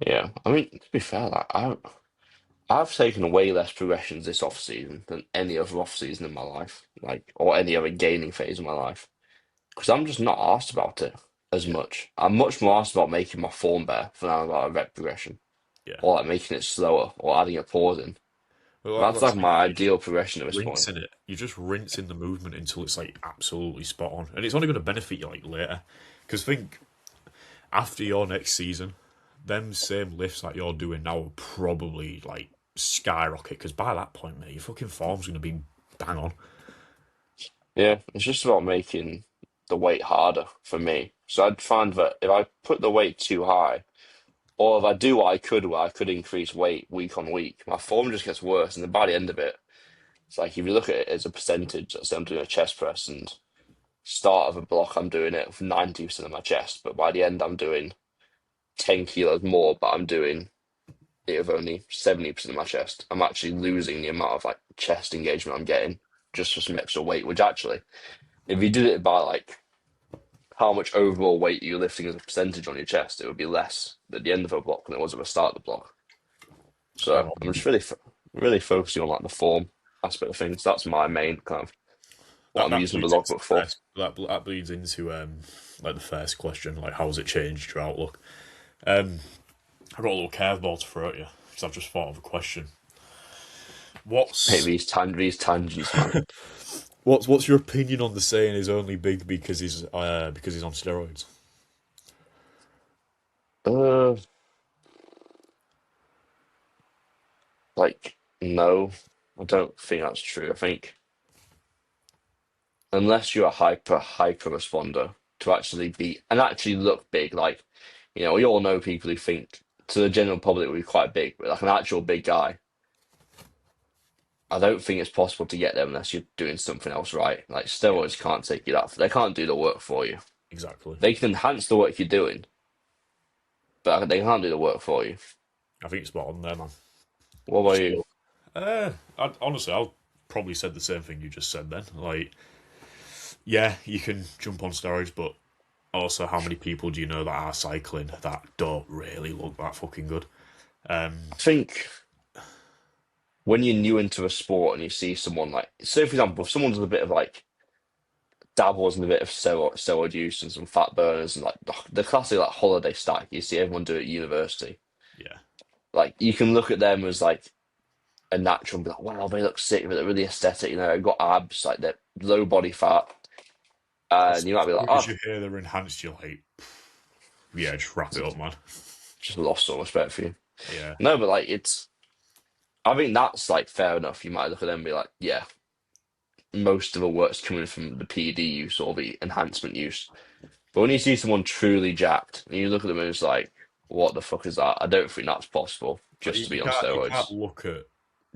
yeah. I mean, to be fair, like I've taken way less progressions this off season than any other off season in my life, like or any other gaining phase of my life, because I'm just not asked about it as Yeah, much. I'm much more asked about making my form better than I'm about a rep progression, yeah. or like making it slower, or adding a pause in. Well, That's like I like say, my you're just ideal progression at this point. rinsing it. You're just rinsing the movement until it's like absolutely spot on, and it's only going to benefit you like later. Because think after your next season, them same lifts that you're doing now will probably like skyrocket. Because by that point, mate, your fucking form's going to be bang on. Yeah, it's just about making the weight harder for me. So I'd find that if I put the weight too high, or if I do what I could, where I could increase weight week on week, my form just gets worse. And then by the end of it, it's like if you look at it as a percentage, let's say I'm doing a chest press and start of a block, I'm doing it with 90% of my chest, but by the end, I'm doing 10 kilos more, but I'm doing it with only 70% of my chest. I'm actually losing the amount of like chest engagement I'm getting just for some extra weight, which actually, if you did it by like how much overall weight you're lifting as a percentage on your chest, it would be less at the end of a block than it was at the start of the block. Hang So I'm on. just really focusing on like the form aspect of things. That's my main kind of what I'm That using the bleeds into logbook for. that bleeds into like the first question, like how's it changed your outlook? Um, I got a little curveball to throw at you because I've just thought of a question. Hey, What's these tangents, man. what's your opinion on the saying is only big because he's on steroids? Uh, like no, I don't think that's true. I think unless you're a hyper responder to actually be and actually look big, like we all know people who think to the general public will be quite big, but like an actual big guy. I don't think it's possible to get there unless you're doing something else right. Like Yeah, steroids can't take you that. They can't do the work for you. exactly. They can enhance the work you're doing, but they can't do the work for you. I think it's spot on there, man. What about you? So, honestly, I'll probably said the same thing you just said then. Like, yeah, you can jump on steroids, but also, how many people do you know that are cycling that don't really look that fucking good? I think when you're new into a sport and you see someone like, say for example, if someone does a bit of like dabbles in a bit of steroid use and some fat burners and like the classic like holiday stack you see everyone do at university, Yeah, like you can look at them as like a natural and be like, wow, they look sick, but they're really aesthetic, you know, they've got abs, like they're low body fat, as and you might be like, soon as oh, you hear they're enhanced, you're like, yeah, just wrap it up, man. just lost all respect for you. Yeah, No, but like it's, I think that's like fair enough. You might look at them and be like, yeah, most of the work's coming from the PD use or the enhancement use. But when you see someone truly jacked and you look at them and it's like, what the fuck is that? I don't think that's possible like just to be you on can't steroids. look at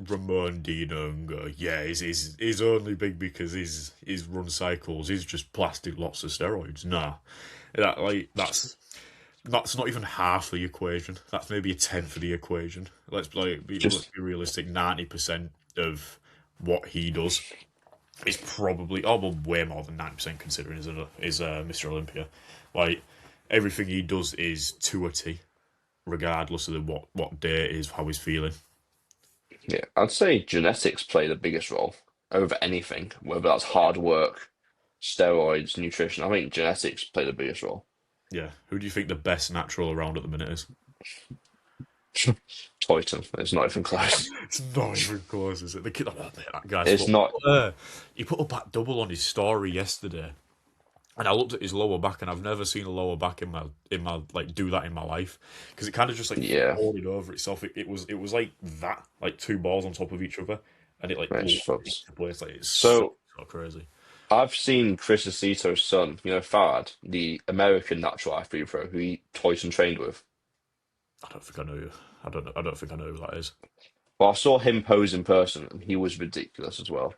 Ramon Dino and go, yeah, he's only big because he's run cycles. He's just blasted lots of steroids. Nah, that's not even half the equation. That's maybe a tenth of the equation. Let's Just be realistic. 90% of what he does is probably well, way more than 90% considering is Mr. Olympia. Like everything he does is to a T, regardless of what day it is, how he's feeling. yeah, I'd say genetics play the biggest role over anything, whether that's hard work, steroids, nutrition. I think genetics play the biggest role. Yeah. Who do you think the best natural around at the minute is? Toyton, it's not even close. It's not even close, is it? The kid, oh, man, that guy's It's foot. not. He put a back double on his story yesterday, and I looked at his lower back, and I've never seen a lower back in my like do that in my life because it kind of just like Yeah, folded over itself. It was like that, like two balls on top of each other, and it like it's locked fucked. into place. Like it's So so crazy. I've seen Chris Aceto's son, you know, Fad, the American natural athlete pro who he Toyton trained with. I don't think I know you. I don't know. I don't think I know who that is. Well, I saw him pose in person, and he was ridiculous as well.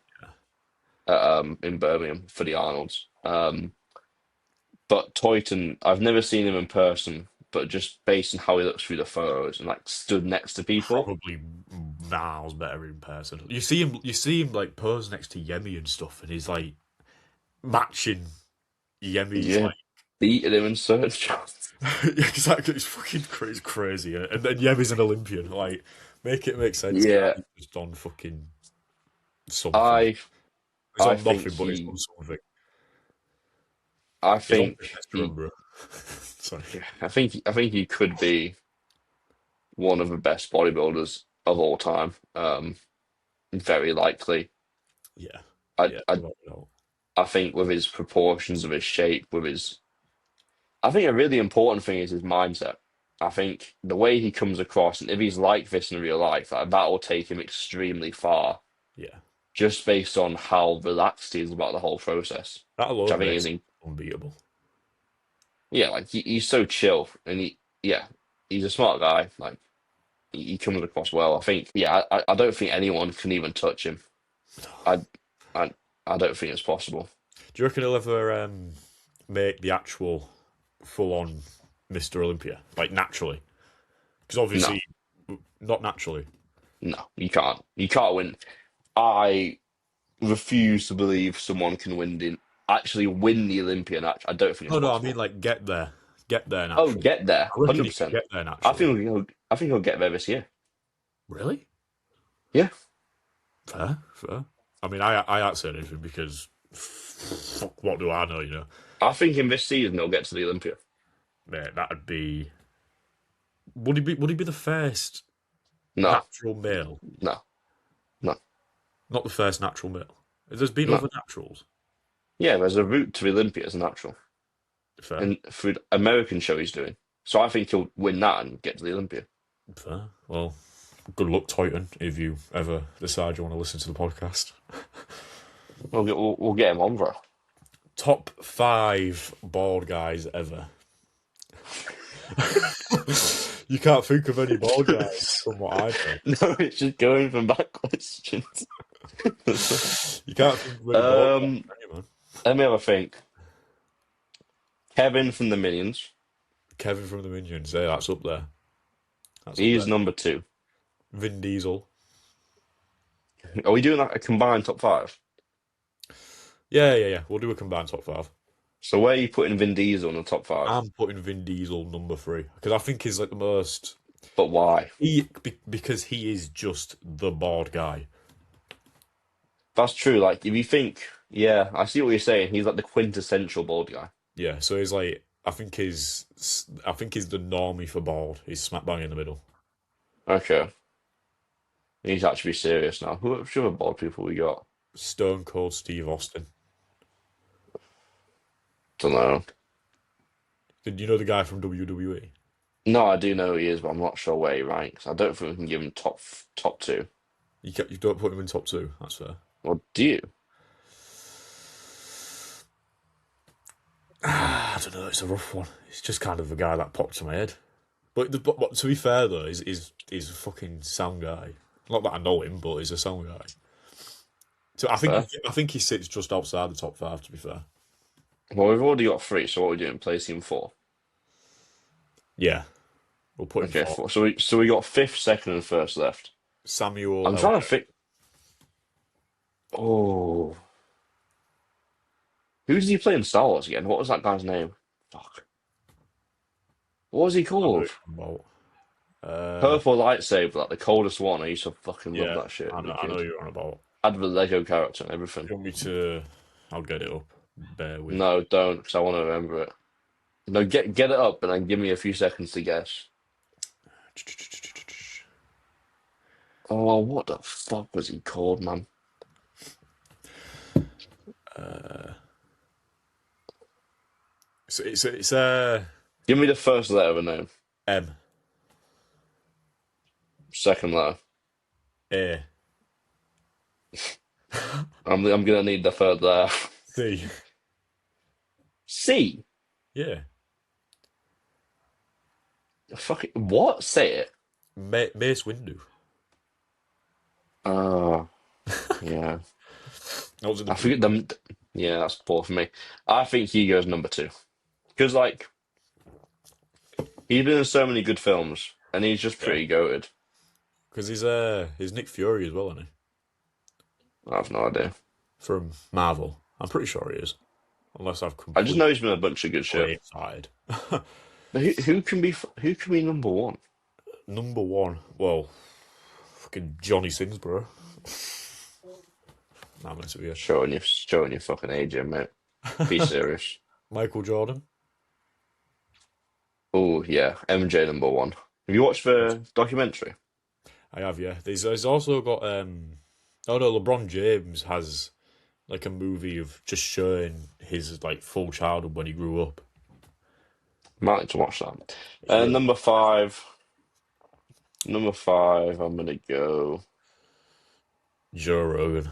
In Birmingham for the Arnolds. But Toyton, I've never seen him in person, but just based on how he looks through the photos and like stood next to people. Probably miles better in person. You see him like pose next to Yemi and stuff, and he's like matching Yemi's Yeah, like beating him in certain shots. yeah, exactly. It's fucking crazy, crazy. And then Yemi's an Olympian. Like, make it make sense, guy. Yeah, He's just on fucking something. I He's I on think nothing, but he's he on something. I He's on think he testosterone, bro. Sorry. yeah, I think he could be one of the best bodybuilders of all time. Very likely. Yeah, I yeah. I Without a doubt. I think with his proportions of his shape, I think a really important thing is his mindset. I think the way he comes across, and if he's like this in real life, like, that will take him extremely far, Yeah, just based on how relaxed he is about the whole process, that which I alone think makes him unbeatable. yeah, like he's so chill, and yeah, he's a smart guy. Like he comes across well. I think, yeah, I don't think anyone can even touch him. I, I, I don't think it's possible. Do you reckon he'll ever make the actual full-on Mr. Olympia like naturally? Because No, obviously, not naturally. no, you can't. You can't win. I refuse to believe someone can actually win the Olympian. I don't think it's No, no, I mean possible. like get there Oh, naturally. get there, I reckon he can 100%. get there naturally. I think he'll get there this year. Really? Yeah, Fair, fair. I mean, I can't say anything because fuck, what do I know? You know, I think in this season he'll get to the Olympia. mate, that'd be. Would he be the first No, natural male? no, no, Not the first natural male. There's been no. other naturals. Yeah, there's a route to the Olympia as a natural, Fair, and through the American show he's doing. So I think he'll win that and get to the Olympia. fair. Well, good luck, Toyton, if you ever decide you want to listen to the podcast. We'll get him on, bro. Top 5 bald guys ever. You can't think of any bald guys from what I've heard. No, it's just going from back questions. You can't think of any bald guys, Um, can you, man? Let me have a think. Kevin from the Minions. Kevin from the Minions, yeah, that's up there. That's up He's there. number 2. Vin Diesel. Are we doing like a combined top 5? Yeah. We'll do a combined top 5. So where are you putting Vin Diesel in the top five? I'm putting Vin Diesel number 3 because I think he's like the most. But why? Because he is just the bald guy. That's true. Like, if you think, yeah, I see what you're saying. He's like the quintessential bald guy. Yeah, so he's like I think he's the normie for bald. He's smack bang in the middle. Okay. We need to actually be serious now. Who other bald people we got? Stone Cold Steve Austin. Don't know. Did you know the guy from WWE? No, I do know who he is, but I'm not sure where he ranks. I don't think we can give him top two. You don't put him in top 2. That's fair. Or do you? I don't know. It's a rough one. It's just kind of a guy that popped to my head. But to be fair though, he's a fucking sound guy. Not that I know him, but he's a sound guy. So Fair. I think he sits just outside the top 5. To be fair. Well, we've already got three, so what are we doing? Placing four. Yeah, we'll put him Okay, four. four. So we got fifth, second, and first left. Samuel I'm L. trying to think. Oh, who did he play in Star Wars again? What was that guy's name? Fuck. What was he I know who called? you're on about. Purple lightsaber, like the coldest one. I used to fucking love Yeah, that shit as a I know kid. you're on about. Had the Lego character and Do everything. you want me to? I'll get it up. Bear with. No, don't, because I want to remember it. No, get it up and then give me a few seconds to guess. Oh, what the fuck was he called, man? So it's Give me the first letter of a name. M Second letter. A I'm gonna need the third letter. C. C. Yeah, Fucking what? Say it. Mace Windu. Oh, yeah. That was in the I forget them. Yeah, that's poor for me. I think he goes number two because like he's been in so many good films and he's just yeah, pretty goated. because he's Nick Fury as well, isn't he? I have no idea. From Marvel. I'm pretty sure he is, unless I've I just know he's been in a bunch of good shit. excited. But who can be number one? Number 1. Well, fucking Johnny Sins, bro. Nah, I'm messing with Showing your fucking age, here, mate. Be you. serious. Michael Jordan. Oh yeah, MJ number one. Have you watched the documentary? I have, yeah. There's also got oh no, LeBron James has like a movie of just showing his like full childhood when he grew up. Might like to watch that. Yeah. Number five. Number five. I'm gonna go. Joe Rogan.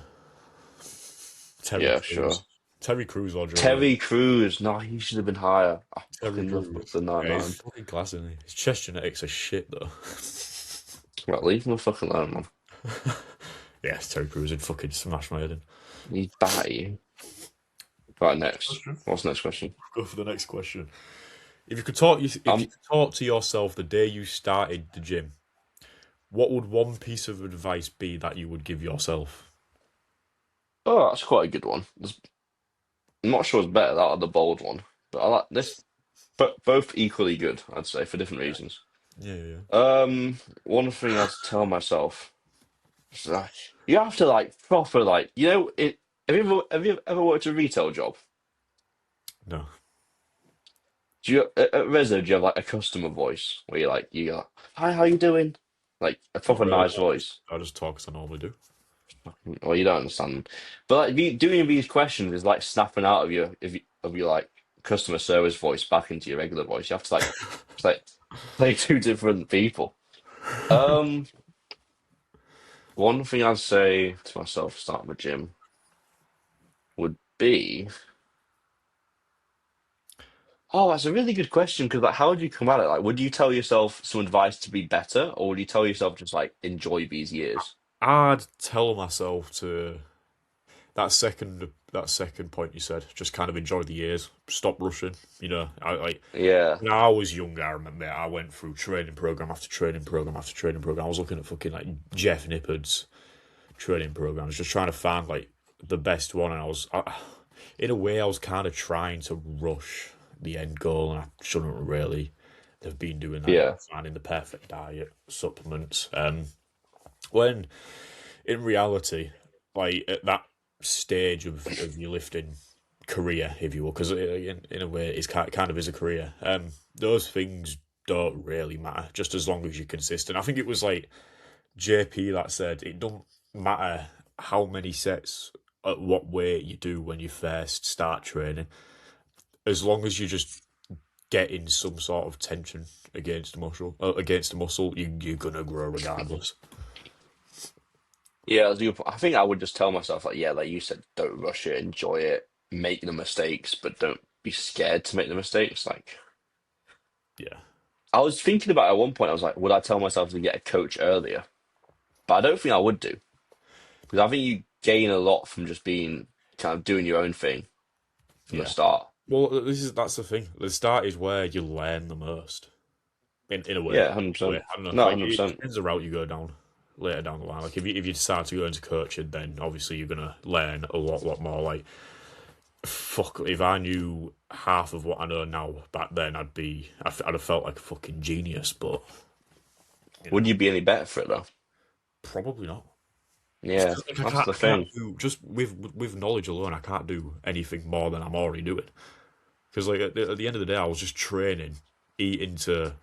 Terry Yeah, Crews. sure. Terry Crews or Joe Rogan. Terry Crews. No, he should have been higher. I Terry fucking love Crews. the Yeah, 99. he's fucking class, isn't he? His chest genetics are shit though. Right, leave him the fucking alone, man. Yes, Terry Crews would fucking smash my head in. He's batty. Right, next. Question. What's the next question? Go for the next question. If you could talk, if you could talk to yourself the day you started the gym, what would one piece of advice be that you would give yourself? Oh, that's quite a good one. I'm not sure it's better that or the bold one, but I like this. But both equally good, I'd say, for different reasons. Yeah. One thing I'd tell myself is like, you have to like proper like have you ever worked a retail job? No. Do you at Rezo, do you have like a customer voice where you go, hi, how you doing? Like a Not proper really. nice voice. I just talk as I normally do. Well, you don't understand. But like doing these questions is like snapping out of your like customer service voice back into your regular voice. You have to like play two different people. One thing I'd say to myself starting the gym would be, oh, that's a really good question because like, how would you come at it? Like, would you tell yourself some advice to be better, or would you tell yourself just like enjoy these years? I'd tell myself to that second point you said, just kind of enjoy the years, stop rushing. You know, Yeah, when I was younger, I remember I went through training program after training program after training program. I was looking at fucking like Jeff Nippard's training programs, just trying to find like the best one, and in a way, I was kind of trying to rush the end goal, and I shouldn't really have been doing that. Yeah, Finding the perfect diet, supplements. When in reality, like at that stage of your lifting career, if you will, because in a way it's kind of is a career. Those things don't really matter, just as long as you're consistent. I think it was like JP that said it don't matter how many sets at what weight you do when you first start training, as long as you just getting some sort of tension against the muscle, you're gonna grow regardless. yeah. I think I would just tell myself like, yeah, like you said, don't rush it, enjoy it, make the mistakes, but don't be scared to make the mistakes. Like, Yeah, I was thinking about it at one point. I was like, would I tell myself to get a coach earlier? But I don't think I would do because I think you gain a lot from just being kind of doing your own thing from the yeah. start. Well, that's the thing. The start is where you learn the most. In a way, Yeah, 100%. I don't know. No, Like it 100%. depends the route you go down later down the line. Like if you decide to go into coaching, then obviously you're gonna learn a lot more. Like fuck, if I knew half of what I know now back then, I'd have felt like a fucking genius. But you Would know, you be any better for it though? probably not. Just Yeah, 'cause, like, that's the I can't thing. do just with knowledge alone. I can't do anything more than I'm already doing. Because like at the end of the day, I was just training, eating to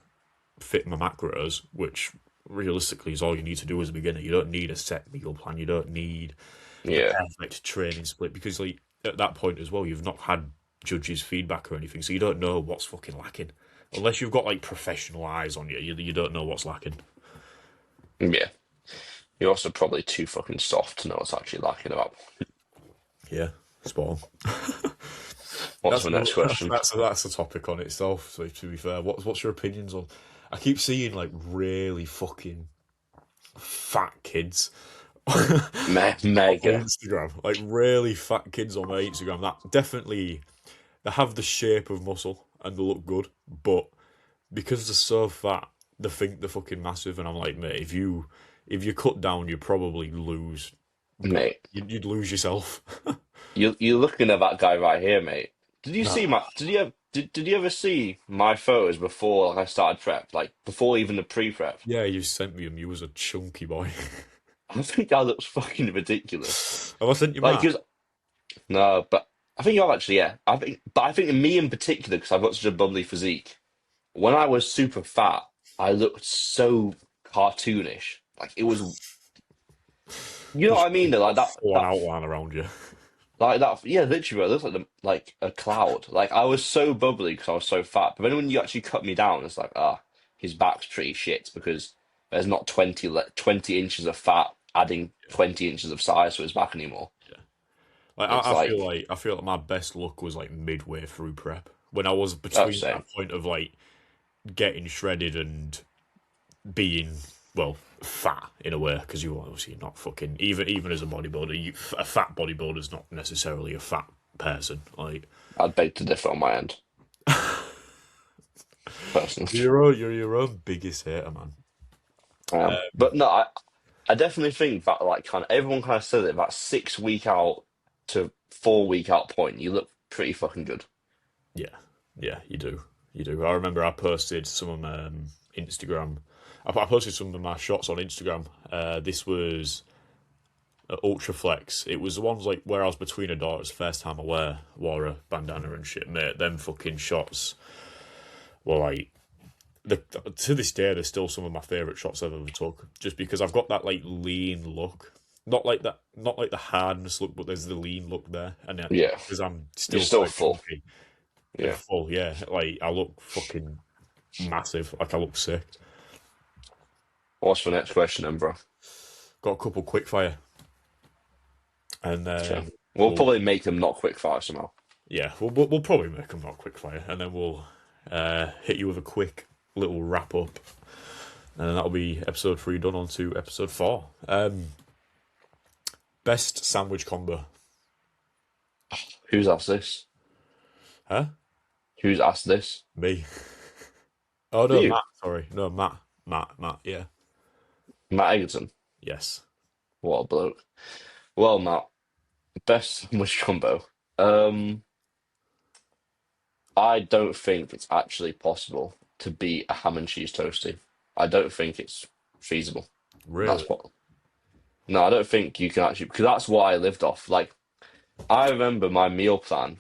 fit my macros, which realistically is all you need to do as a beginner. You don't need a set meal plan. You don't need the Yeah, perfect training split because like at that point as well, you've not had judges' feedback or anything, so you don't know what's fucking lacking. Unless you've got like professional eyes on you, you don't know what's lacking. yeah. You're also probably too fucking soft to know what's actually lacking about. Yeah, spot on. What's That's the next question? that's a topic on itself. So to be fair, what's your opinions on? I keep seeing like really fucking fat kids on my Mega. Instagram, like really fat kids on my Instagram. That definitely they have the shape of muscle and they look good, but because they're so fat, they think they're fucking massive. And I'm like, mate, if you cut down, you probably lose, but Mate, you'd lose yourself. you're looking at that guy right here, mate. Did you Nah. see my? Did you ever see my photos before like I started prep, like before even the pre-prep? Yeah, you sent me him. You was a chunky boy. I think that looks fucking ridiculous. Have I sent you Like, Matt? cause no, but I think you're actually yeah. I think me in particular because I've got such a bubbly physique. When I was super fat, I looked so cartoonish. Like it was, you know Just what I mean? Though? Like one outline around you. like that. Yeah, literally, it looks like like a cloud. Like I was so bubbly because I was so fat. But then when you actually cut me down, it's like his back's pretty shit because there's not 20 inches of fat adding 20 inches of size to his back anymore. Yeah. Like It's like, I feel like my best look was like midway through prep when I was oh, between that same. point of like getting shredded and being well fat in a way because you obviously not fucking even as a bodybuilder, a fat bodybuilder is not necessarily a fat person. Like I'd beg to differ on my end, personally. you're your own biggest hater, man. But no, I definitely think that like kind of everyone kind of says it that 6 week out to 4 week out point, you look pretty fucking good. Yeah, yeah, you do. I remember I posted some of my Instagram. I posted some of my shots on Instagram. This was Ultra Flex. It was the ones like where I was between a daughters. First time I wore a bandana and shit, mate. Them fucking shots were like to this day, they're still some of my favourite shots I've ever took. Just because I've got that like lean look, not like the hardness look, but there's the lean look there, and then Yeah, because I'm you're still still quite full. chunky and Yeah. full, yeah, like I look fucking massive, like I look sick. What's the next question then, bro? Got a couple quick fire, and Okay. then We'll we'll probably make them not quick fire somehow. yeah, we'll probably make them not quick fire, and then we'll hit you with a quick little wrap up, and then that'll be episode 3 done. On to episode 4. Best sandwich combo, Who's asked this? huh? Who's asked this? Me. Oh no, You, Matt. Sorry, no Matt. Matt. Yeah. Matt Egerton. Yes. What a bloke. Well, Matt, best sandwich combo. Um, I don't think it's actually possible to beat a ham and cheese toasty. I don't think it's feasible. Really? That's what. No, I don't think you can actually because that's what I lived off. Like I remember my meal plan,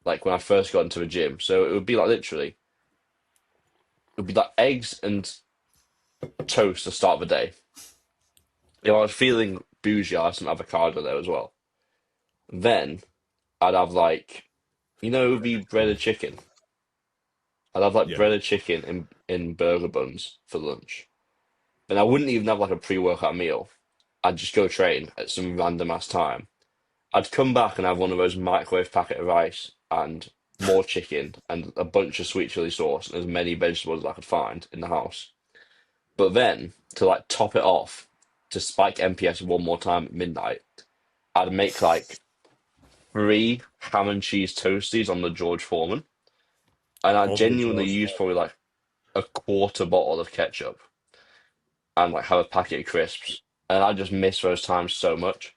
like when I first got into the gym. So it would be like literally, it would be like eggs and toast to start the day. If I was feeling bougie, I had some avocado there as well. Then I'd have like, the breaded chicken. I'd have like Yeah. breaded chicken in burger buns for lunch. And I wouldn't even have like a pre-workout meal. I'd just go train at some random ass time. I'd come back and have one of those microwave packet of rice and more chicken and a bunch of sweet chili sauce and as many vegetables as I could find in the house. But then to like top it off, to spike MPS one more time at midnight, I'd make like three ham and cheese toasties on the George Foreman, and I On the genuinely George used Foreman. probably like a quarter bottle of ketchup and like have a packet of crisps, and I just miss those times so much.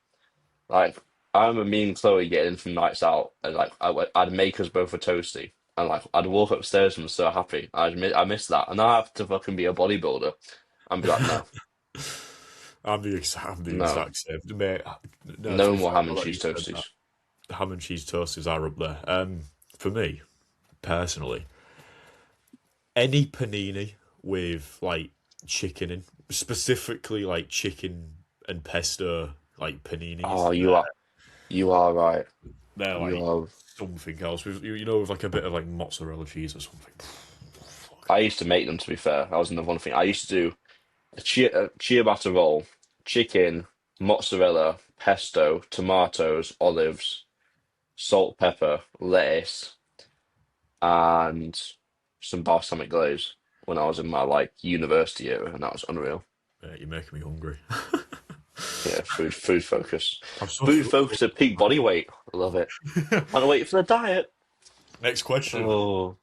Like I remember me and Chloe getting in from nights out, and like I'd make us both a toasty, and like I'd walk upstairs and was so happy. I miss that, and I have to fucking be a bodybuilder and be like, no, I'm the no, exact same. Mate, no, to no be more fair, ham now and that you cheese said that, toasties. ham and cheese toasters are up there. For me, personally, any panini with like chicken in, specifically like chicken and pesto, like paninis, Oh, you are right. they're You like are. something else. With with like a bit of like mozzarella cheese or something. I used to make them. To be fair, that was another one thing. I used to do a ciabatta roll, chicken, mozzarella, pesto, tomatoes, olives, salt, pepper, lettuce, and some balsamic glaze when I was in my like university year, and that was unreal. You're making me hungry. Yeah, food focus, I'm so food full. focus at peak body weight. Love it. Can't wait for the diet. Next question. Oh,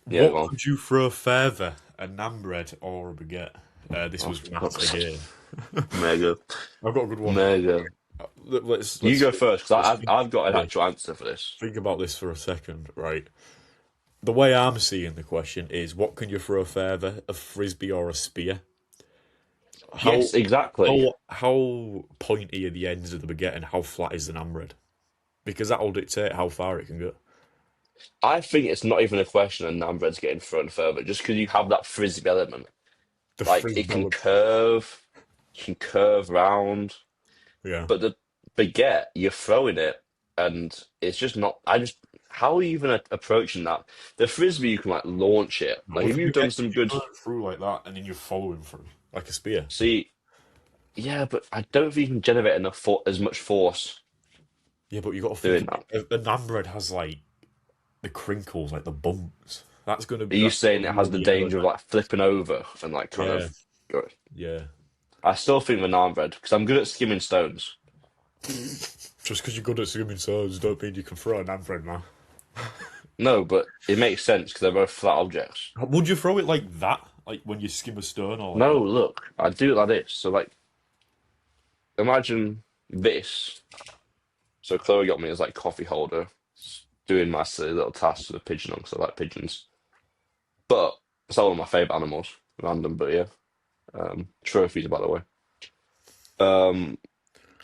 yeah, What go on. would you throw further, a naan bread or a baguette? This Oh, was for Matt fuck's sake. again. Mega, I've got a good one. mega. You Let's go first let's because think I've got an about this. actual answer for this. Think about this for a second, right? The way I'm seeing the question is, what can you throw further, a frisbee or a spear? How Yes, exactly. how pointy are the ends of the baguette and how flat is the naan bread? Because that'll dictate how far it can go. I think it's not even a question of naan bread's getting thrown further, just because you have that frisbee element. The Like frisbee, it can curve round, yeah. but the baguette, you're throwing it, and it's just not. How are you even approaching that? The frisbee, you can like launch it. But Like, with if a you've baguette, done some you're good, going through like that, and then you're following through like a spear. see, yeah, but I don't think you can generate as much force Yeah, but you got to think doing about that. the naan bread has like the crinkles, like the bumps. Are you That's saying gonna it has the really hurt. danger of like flipping over and like kind Yeah, of go? yeah. I still think the naan bread because I'm good at skimming stones. Just because you're good at swimming swords don't mean you can throw a naan bread, man. No, but it makes sense because they're both flat objects. Would you throw it like that, like when you skim a stone, or like No, that? look, I do it like this. So like, imagine this. So Chloe got me as like coffee holder, doing my silly little tasks with a pigeon on because I like pigeons. But it's not one of my favorite animals. Random, but yeah. Trophies, by the way. Um,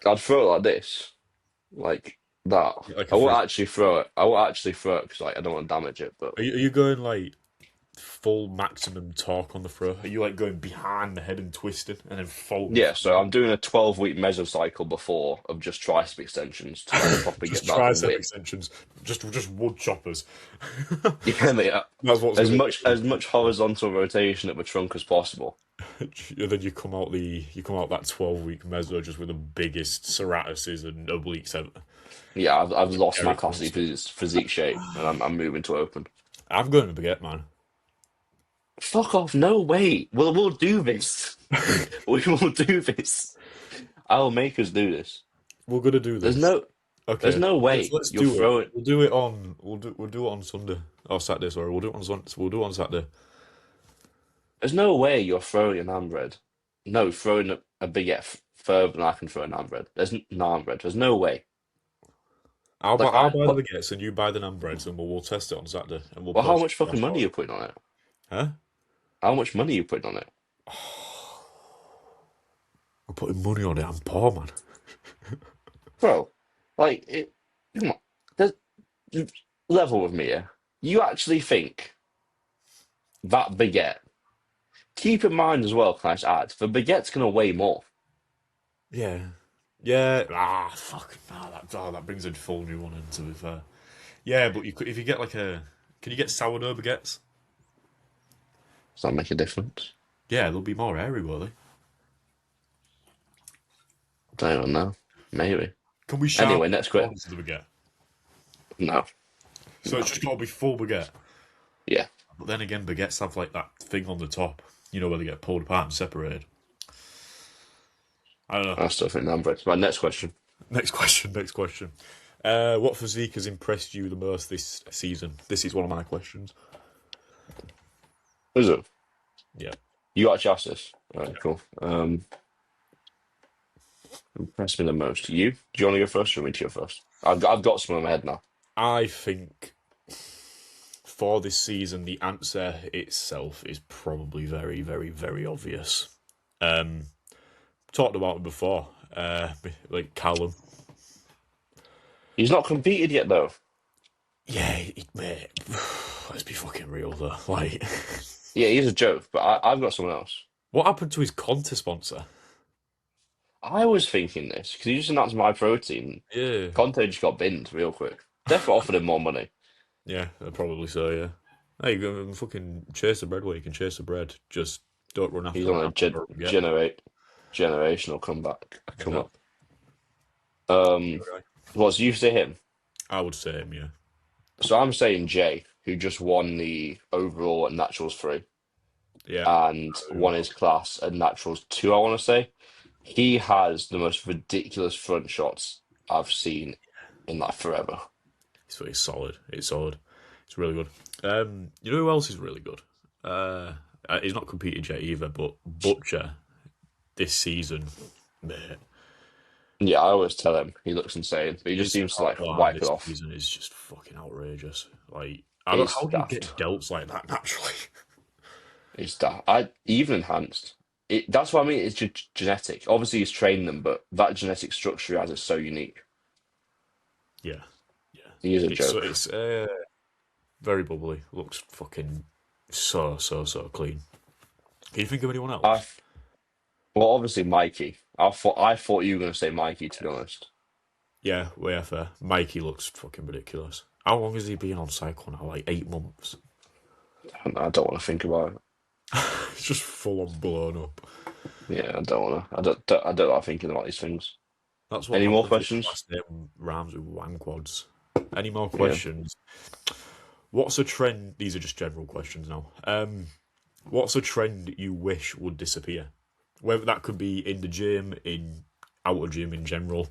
I'd throw it like this, like that. Like I a won't frisbee? actually throw it. I won't actually throw it because like I don't want to damage it. But Are you going like full maximum torque on the throw? Are you like going behind the head and twisting and then folding yeah, so through? I'm doing a 12-week mesocycle before of just tricep extensions to like properly Just get that tricep width. extensions, just wood choppers. Yeah, mate, That's what's as gonna much horizontal rotation at the trunk as possible. And then you come out that 12-week meso just with the biggest serratuses and obliques ever. Yeah, I've lost my Eric classic Johnson. physique shape, and I'm moving to open. I'm going to baguette, man. Fuck off! No way. We'll do this. We will do this. I'll make us do this. We're gonna do There's this. no there's Okay, no way let's you'll do it. throw it. We'll do it on Sunday or Saturday. Sorry, we'll do it on Saturday. There's no way you're throwing an naan bread. No, throwing a baguette further than I can throw a naan bread. There's naan bread. There's no way. Like, I'll buy the baguettes and you buy the naan breads and we'll test it on Saturday and we'll how post much it on our fucking money are you story. putting on it? Huh? How much money are you putting on it? I'm putting money on it. I'm poor, man. Bro, like, come on. Level with me here. You actually think that baguette, keep in mind as well, can I just add, the baguette's going to weigh more. Yeah. Yeah. Fuck. That brings a full new one in, to be fair. Yeah, but if you get like can you get sourdough baguettes? Does that make a difference? Yeah, they'll be more airy, will they? Don't even know. Maybe. Can we sharpen Anyway, next the question. corners of the baguette? No. So it's No. just got to be full baguette. Yeah. But then again, baguettes have like that thing on the top, where they get pulled apart and separated. I don't know. I still think numbers. Right, next question. Next question. Next question. What physique has impressed you the most this season? This is one of my questions. Is it? Yeah. You actually asked this. All right, cool. Impressed me the most. You? Do you want to go first or me to go first? I've got some in my head now. I think for this season, the answer itself is probably very, very, very obvious. Talked about it before. Like Callum. He's not competed yet, though. Yeah, mate. Let's be fucking real though. Like, Yeah, he's a joke, but I've got someone else. what happened to his Conte sponsor? I was thinking this because he just announced My Protein. Yeah. Conte just got binned real quick. Definitely offered him more money. Yeah, probably so. Yeah. Hey, you go and fucking chase the bread where you can chase the bread. Just don't run after He's the on a hamster. generational comeback. Come Yeah. up. Was you say him? I would say him. Yeah. So I'm saying Jay, who just won the overall at Naturals 3 Yeah. and won his class at Naturals 2, I want to say. He has the most ridiculous front shots I've seen in like forever. It's solid. It's solid. It's really good. You know who else is really good? He's not competed yet either, but Butcher this season, mate. Yeah, I always tell him he looks insane, but he just His seems to like outline wipe it this off. season is just fucking outrageous. Like, He's how do you get daft. delts like that naturally? He's daft. I even enhanced. That's what I mean. It's genetic. Obviously, he's trained them, but that genetic structure he has is so unique. Yeah, yeah. He is a It's joke. it's very bubbly. Looks fucking so clean. Can you think of anyone I else? well, obviously Mikey. I thought you were going to say Mikey, to be honest. Yeah, way fair. Mikey looks fucking ridiculous. How long has he been on cycle now? Like 8 months. I don't want to think about it. It's just full on blown up. Yeah, I don't want to. I don't like thinking about these things. That's what Any more happens if your questions? last name rhymes with wang quads. Any more Yeah. questions? What's a trend? These are just general questions now. What's a trend you wish would disappear? Whether that could be in the gym, in out of gym in general.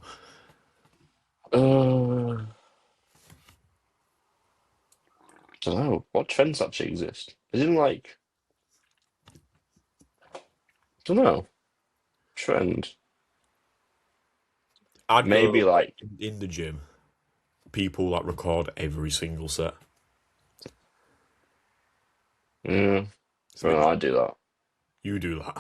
Uh, don't know. What trends actually exist? Isn't like, don't know. Trend. I'd Maybe go like like, in the gym. People that record every single set. yeah, It's a bit well, I do that. You do that.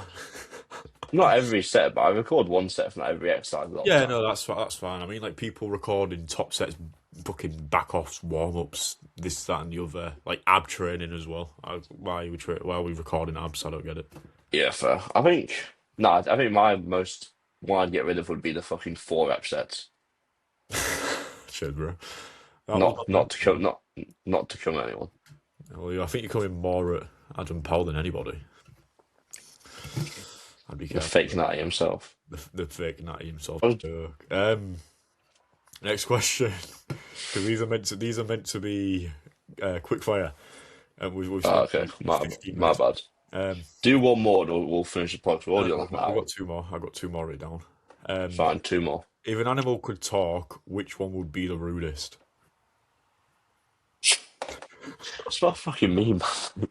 Not every set, but I record one set from every exercise a lot of Yeah, the time. no, that's fine. I mean, like people recording top sets, booking back offs, warm ups, this, that, and the other, like ab training as well. Why are we recording abs? I don't get it. Yeah, fair. I think no, I think my most one I'd get rid of would be the fucking 4 rep sets. Shit, bro. That was Not not to come not to come at anyone. well, I think you're coming more at Adam Powell than anybody. I'd be The careful. fake natty himself. The fake natty himself. Oh. Joke. Next question, because these are meant to be quick fire, and we've Oh, spent okay, my 15 my minutes. bad. Do one more, and we'll finish the podcast. We're already on I've an hour. got 2 more. I've got 2 more written down. Fine, 2 more. If an animal could talk, which one would be the rudest? That's what I fucking mean, man.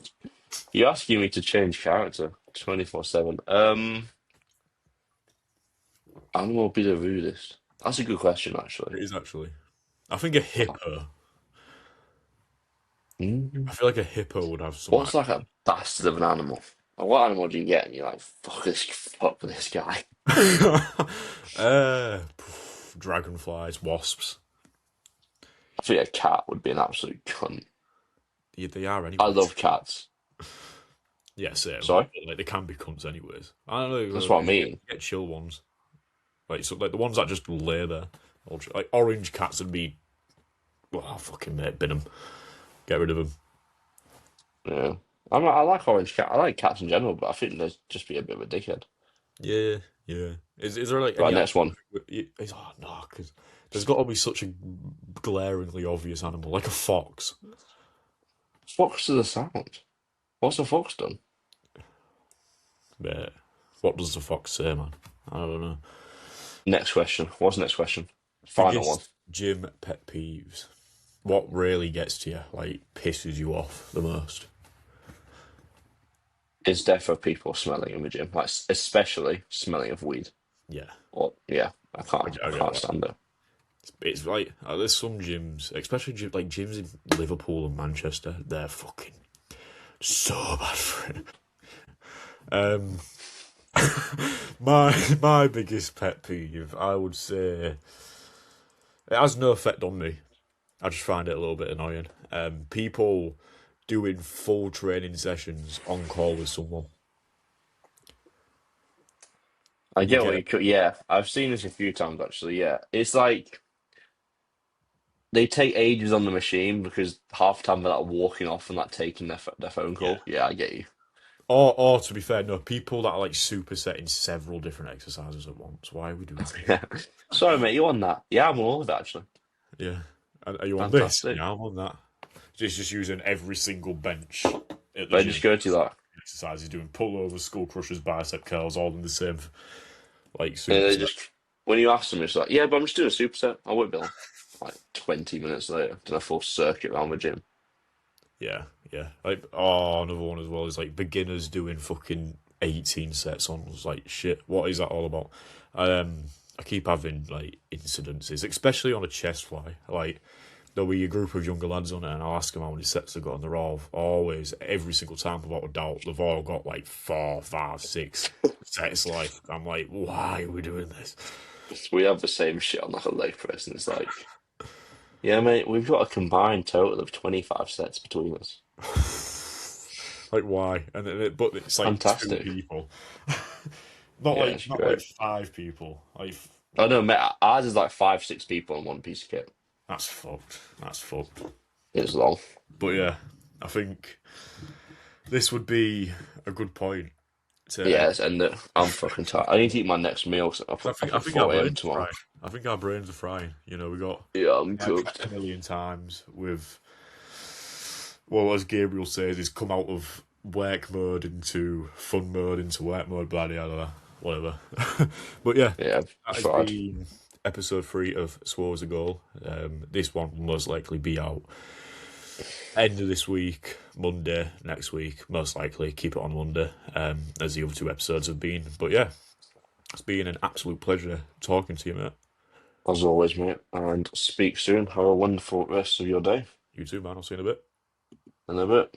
You're asking me to change character 24/7. Animal will be the rudest. That's a good question, actually. It is actually. I think a hippo. I feel like a hippo would have some. What's like a bastard of an animal? Like, what animal do you get and you're like, fuck this guy? uh, Dragonflies, wasps. I think a cat would be an absolute cunt. Yeah, they are I anyway. love cats. Yeah, same. Sorry? Like they can be cunts anyways. I don't know. That's what I mean. Get chill ones, like the ones that just lay there. Like orange cats would be. Oh, fucking mate, bin them. Get rid of them. Yeah. I like orange cat. I like cats in general, but I think they'd just be a bit of a dickhead. Yeah, yeah. Is there like Right, any? next one. Oh no, because there's got to be such a glaringly obvious animal, like a fox. Fox to the sound. What's a fox done? But what does the fox say, man? I don't know. Next question. What's the next question? Final one. Biggest gym pet peeves. What really gets to you, like pisses you off the most? Is there for people smelling in the gym, like especially smelling of weed? Yeah, Or yeah, I I can't, I get can't that. stand it. It's like there's some gyms, especially like gyms in Liverpool and Manchester. They're fucking so bad for it. Um, my biggest pet peeve, I would say, it has no effect on me. I just find it a little bit annoying. People doing full training sessions on call with someone. I You get what get you could. Yeah, I've seen this a few times actually. Yeah, it's like they take ages on the machine because half the time they're like walking off and like taking their phone yeah. call. Yeah, I get you. Or to be fair, no, people that are like supersetting several different exercises at once. Why are we doing that? Yeah. Sorry, mate, you on that? Yeah, I'm all of that actually. Yeah. Are you on this? Fantastic. Yeah, I'm on that. Just using every single bench at the But gym. just go to that. Exercises, doing pullovers, skull crushers, bicep curls, all in the same like And they superset. just when you ask them, it's like, yeah, but I'm just doing a superset. I won't be like 20 minutes later, doing a full circuit around the gym. Yeah, yeah. Like another one as well is like beginners doing fucking 18 sets on. It's like shit. What is that all about? I keep having like incidences, especially on a chest fly. Like there'll be a group of younger lads on it, and I'll ask them how many sets they've got, and they're all always every single time without a doubt they've all got like 4, 5, 6 sets. Like I'm like, why are we doing this? We have the same shit on like a leg press, and it's like, yeah, mate, we've got a combined total of 25 sets between us. Like why? But it's like two Fantastic. people, Yeah, it's not like great. 5 people. Oh no, mate, ours is like 5, 6 people on one piece of kit. That's fucked. That's fucked. It's long. But yeah, I think this would be a good point to Yeah, end. let's end it. I'm fucking tired. I need to eat my next meal. So I up I at think our 4 a.m. brains are tomorrow. frying. I think our brains are frying. You know, we got Yeah, I'm checked cooked. a million times with, well, as Gabriel says, he's come out of work mode into fun mode into work mode, blah, blah, blah, whatever. But yeah, Yeah, that has fried. been episode 3 of Swole as a Goal. This one will most likely be out end of this week, Monday next week, most likely. Keep it on Monday, as the other 2 episodes have been. But yeah, it's been an absolute pleasure talking to you, mate. As always, mate. And speak soon. Have a wonderful rest of your day. You too, man. I'll see you in a bit. In a bit.